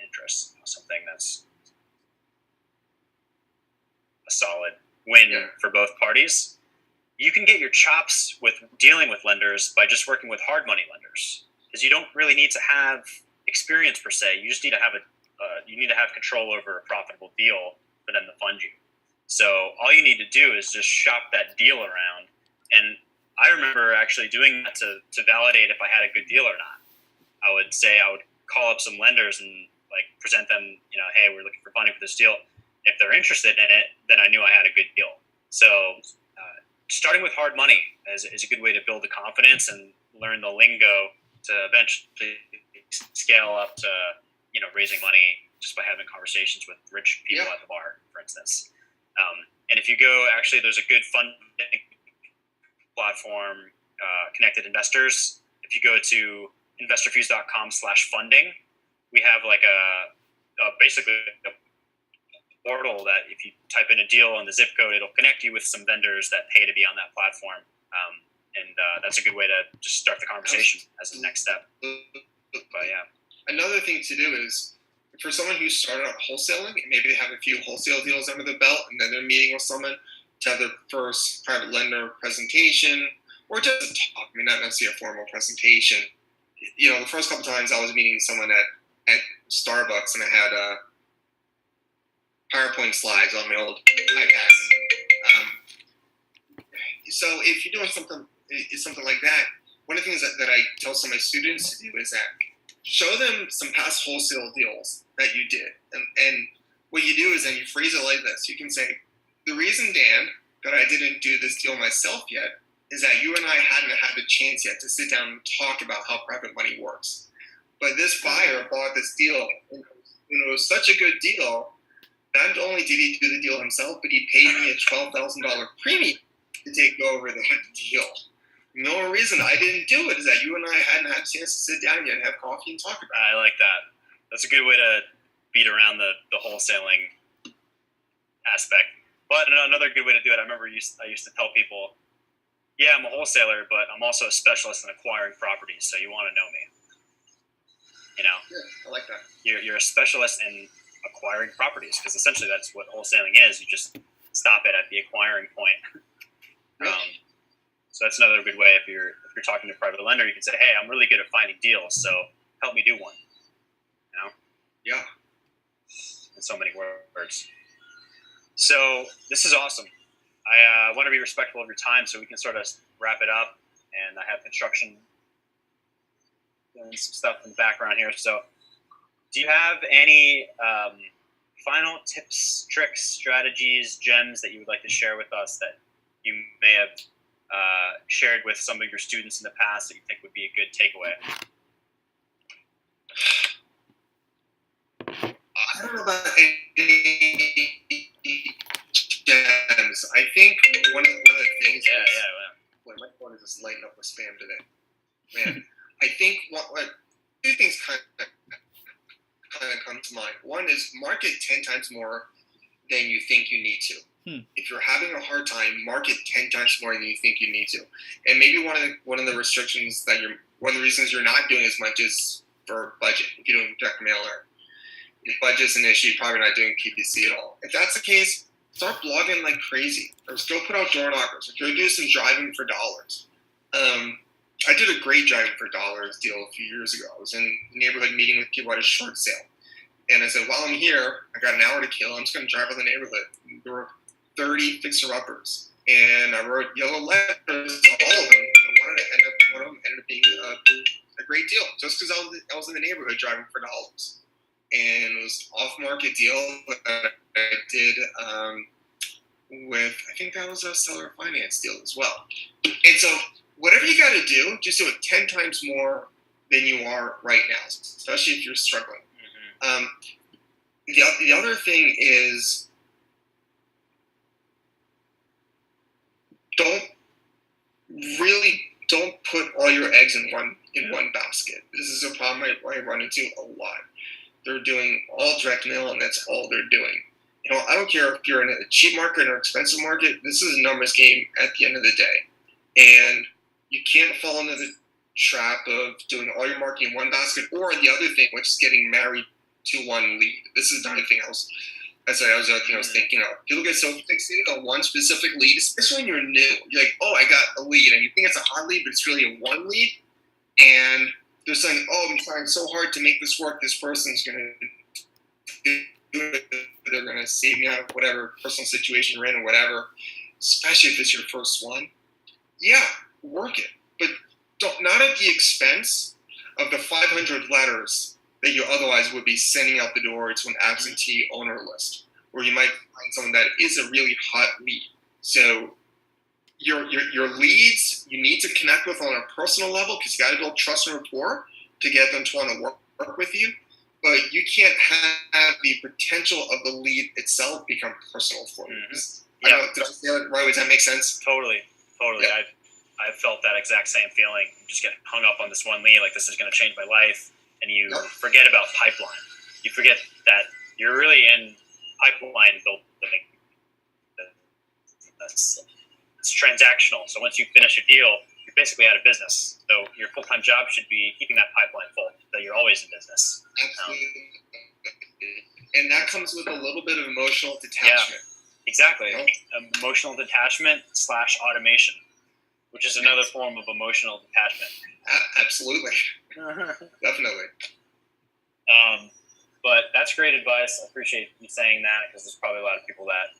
interest, something that's a solid win for both parties. You can get your chops with dealing with lenders by just working with hard money lenders, because you don't really need to have experience per se. You just need to have control over a profitable deal for them to fund you. So all you need to do is just shop that deal around. And I remember actually doing that to validate if I had a good deal or not. I would call up some lenders and like present them, hey, we're looking for funding for this deal. If they're interested in it, then I knew I had a good deal. So starting with hard money is a good way to build the confidence and learn the lingo to eventually scale up to, raising money just by having conversations with rich people at the bar, for instance. And if you go, actually, there's a good funding platform, Connected Investors. If you go to InvestorFuse.com/funding, we have like basically a portal that if you type in a deal and the zip code, it'll connect you with some vendors that pay to be on that platform. And that's a good way to just start the conversation as the next step. But yeah. Another thing to do is, for someone who started out wholesaling, and maybe they have a few wholesale deals under the belt, and then they're meeting with someone to have their first private lender presentation, or just talk, not necessarily a formal presentation. The first couple times I was meeting someone at Starbucks, and I had PowerPoint slides on my old iPad. So if you're doing something like that, one of the things that I tell some of my students to do is that show them some past wholesale deals that you did. And what you do is then you phrase it like this. You can say, the reason, Dan, that I didn't do this deal myself yet is that you and I hadn't had the chance yet to sit down and talk about how private money works. But this buyer bought this deal, and it was such a good deal. Not only did he do the deal himself, but he paid me a $12,000 premium to take over the deal. The only reason I didn't do it is that you and I hadn't had a chance to sit down yet and have coffee and talk about it. I like that. That's a good way to beat around the wholesaling aspect. But another good way to do it, I remember I used to tell people, yeah, I'm a wholesaler, but I'm also a specialist in acquiring properties, so you want to know me. Yeah, I like that. You're a specialist in acquiring properties, because essentially that's what wholesaling is. You just stop it at the acquiring point. So that's another good way. If you're talking to a private lender, you can say, hey, I'm really good at finding deals, so help me do one. Yeah. In so many words. So this is awesome. I want to be respectful of your time so we can sort of wrap it up. And I have construction doing some stuff in the background here. So do you have any final tips, tricks, strategies, gems that you would like to share with us that you may have shared with some of your students in the past that you think would be a good takeaway? I don't know about any gems. I think one of the things Boy, my phone is just lighting up with spam today. Man, I think two things kind of come to mind. One is market 10 times more than you think you need to. If you're having a hard time, market 10 times more than you think you need to. And maybe one of the restrictions one of the reasons you're not doing as much is for budget. If you're doing direct mailer, if budget's an issue, you're probably not doing PPC at all. If that's the case, start blogging like crazy, or still put out door knockers. Or go do some driving for dollars. I did a great driving for dollars deal a few years ago. I was in the neighborhood meeting with people at a short sale. And I said, while I'm here, I got an hour to kill. I'm just going to drive around the neighborhood. There were 30 fixer-uppers. And I wrote yellow letters to all of them. And one of them ended up being a great deal, just because I was in the neighborhood driving for dollars. And it was off-market deal that I did with, I think that was a seller finance deal as well. And so whatever you got to do, just do it 10 times more than you are right now, especially if you're struggling. The other thing is, don't put all your eggs in one basket. This is a problem I run into a lot. They're doing all direct mail, and that's all they're doing. I don't care if you're in a cheap market or expensive market. This is a numbers game at the end of the day, and you can't fall into the trap of doing all your marketing in one basket, or the other thing, which is getting married to one lead. This is the other thing else. That's what I was thinking of. People get so fixated on one specific lead, especially when you're new. You're like, oh, I got a lead, and you think it's a hot lead, but it's really a one lead, and they're saying, oh, I'm trying so hard to make this work. This person's going to do it. They're going to save me out of whatever personal situation you're in or whatever, especially if it's your first one. Yeah, work it. But not at the expense of the 500 letters that you otherwise would be sending out the door to an absentee owner list, where you might find someone that is a really hot lead. So your leads, you need to connect with on a personal level, because you got to build trust and rapport to get them to want to work with you. But you can't have the potential of the lead itself become personal for you. Did I say that right? Does that make sense? Totally. Yeah. I've felt that exact same feeling. You just get hung up on this one lead, like this is going to change my life, and you forget about pipeline. You forget that you're really in pipeline building. It's transactional. So once you finish a deal, you're basically out of business. So your full-time job should be keeping that pipeline full, so you're always in business. Absolutely. And that comes with a little bit of emotional detachment. Yeah, exactly. Emotional detachment / automation, which is another form of emotional detachment. Absolutely. Definitely. But that's great advice. I appreciate you saying that, because there's probably a lot of people that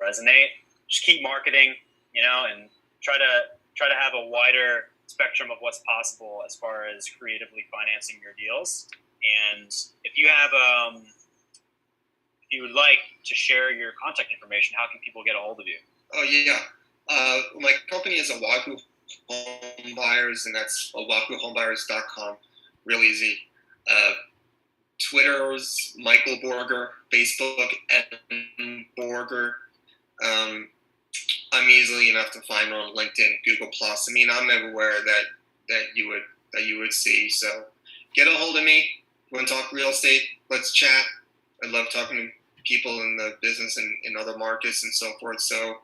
resonate. Just keep marketing, and try to have a wider spectrum of what's possible as far as creatively financing your deals. And if you have, if you would like to share your contact information, how can people get a hold of you? Oh yeah, my company is Oahu Home Buyers, and that's oahuhomebuyers.com. Real easy. Twitter's Michael Borger, Facebook Evan Borger. I'm easily enough to find on LinkedIn, Google Plus. I mean, I'm everywhere that you would see. So get a hold of me. You want to talk real estate? Let's chat. I love talking to people in the business and in other markets and so forth. So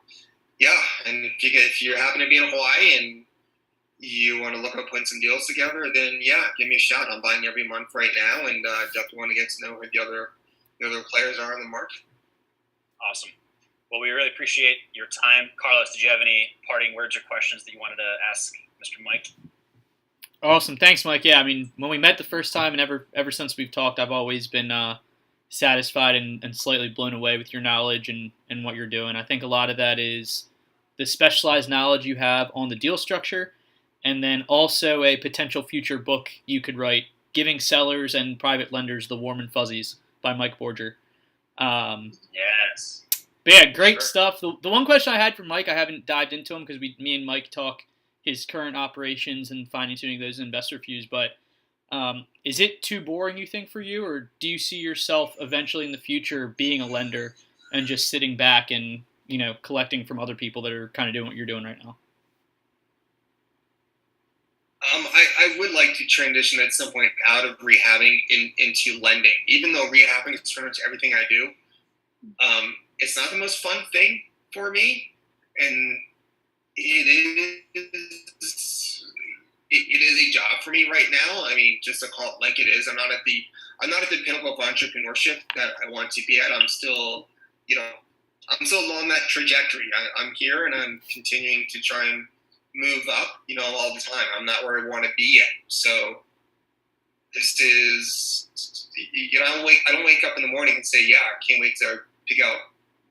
yeah, and if you happen to be in Hawaii and you want to look at putting some deals together, then yeah, give me a shout. I'm buying every month right now, and definitely want to get to know who the other players are in the market. Awesome. Well, we really appreciate your time. Carlos, did you have any parting words or questions that you wanted to ask Mr. Mike? Awesome. Thanks, Mike. Yeah, I mean, when we met the first time and ever since we've talked, I've always been satisfied and slightly blown away with your knowledge and what you're doing. I think a lot of that is the specialized knowledge you have on the deal structure, and then also a potential future book you could write, Giving Sellers and Private Lenders the Warm and Fuzzies by Mike Borger. Yes. But yeah, great stuff. The one question I had for Mike, I haven't dived into him because me and Mike talk his current operations and fine-tuning those InvestorFuse, but is it too boring, you think, for you, or do you see yourself eventually in the future being a lender and just sitting back and, collecting from other people that are kind of doing what you're doing right now? I would like to transition at some point out of rehabbing into lending. Even though rehabbing is pretty much everything I do, it's not the most fun thing for me, and it is a job for me right now. I mean, just to call it like it is. I'm not at the pinnacle of entrepreneurship that I want to be at. I'm still, on that trajectory. I'm here, and I'm continuing to try and move up, all the time. I'm not where I want to be yet. So this is, I don't wake up in the morning and say, yeah, I can't wait to pick out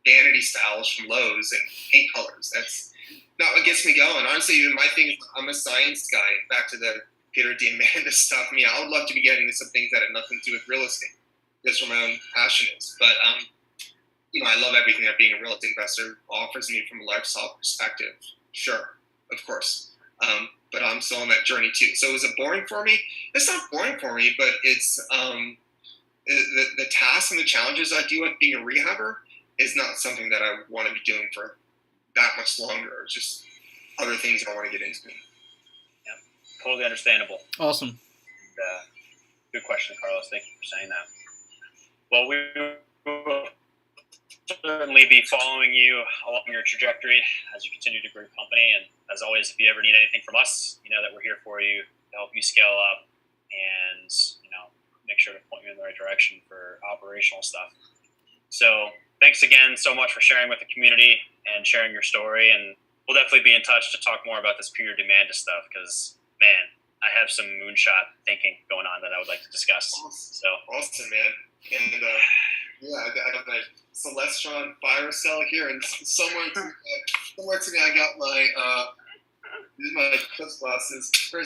vanity styles from Lowe's and paint colors. That's not what gets me going. Honestly, even my thing is I'm a science guy. Back to the Peter D. Amanda stuff. I mean, I would love to be getting into some things that have nothing to do with real estate. That's where my own passion is. But, I love everything that being a real estate investor offers me from a lifestyle perspective. Sure, of course. But I'm still on that journey too. So is it boring for me? It's not boring for me, but it's the tasks and the challenges I do with being a rehabber is not something that I want to be doing for that much longer. It's just other things I want to get into. Yeah, totally understandable. Awesome. And, good question, Carlos. Thank you for saying that. Well, we will certainly be following you along your trajectory as you continue to grow your company. And as always, if you ever need anything from us, you know that we're here for you to help you scale up and, you know, make sure to point you in the right direction for operational stuff. So thanks again so much for sharing with the community and sharing your story. And we'll definitely be in touch to talk more about this period demand stuff because, man, I have some moonshot thinking going on that I would like to discuss. So Awesome, man. And yeah, I got my Celestron fire cell here, and somewhere to me, I got my these are my Clips glasses. man,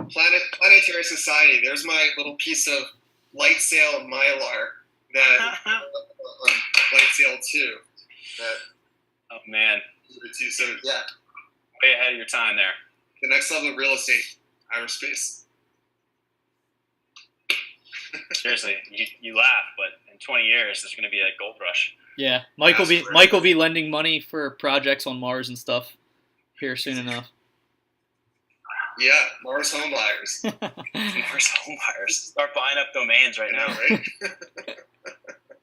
Planetary Society. There's my little piece of light sail mylar that light sail 2. That oh man, so yeah, way ahead of your time there. the next level of real estate, outer space. Seriously, you laugh, but in 20 years, there's going to be a gold rush. Yeah, Mike will be lending money for projects on Mars and stuff here soon enough. Yeah, Mars home buyers. Mars home buyers. Start buying up domains right now. Right?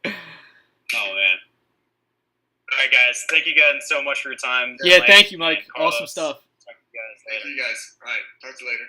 Oh, man. All right, guys. Thank you guys so much for your time. Yeah, Mike thank you, Mike. and Carlos. Awesome stuff. Talk to you guys Thank later. you guys. All right, talk to you later.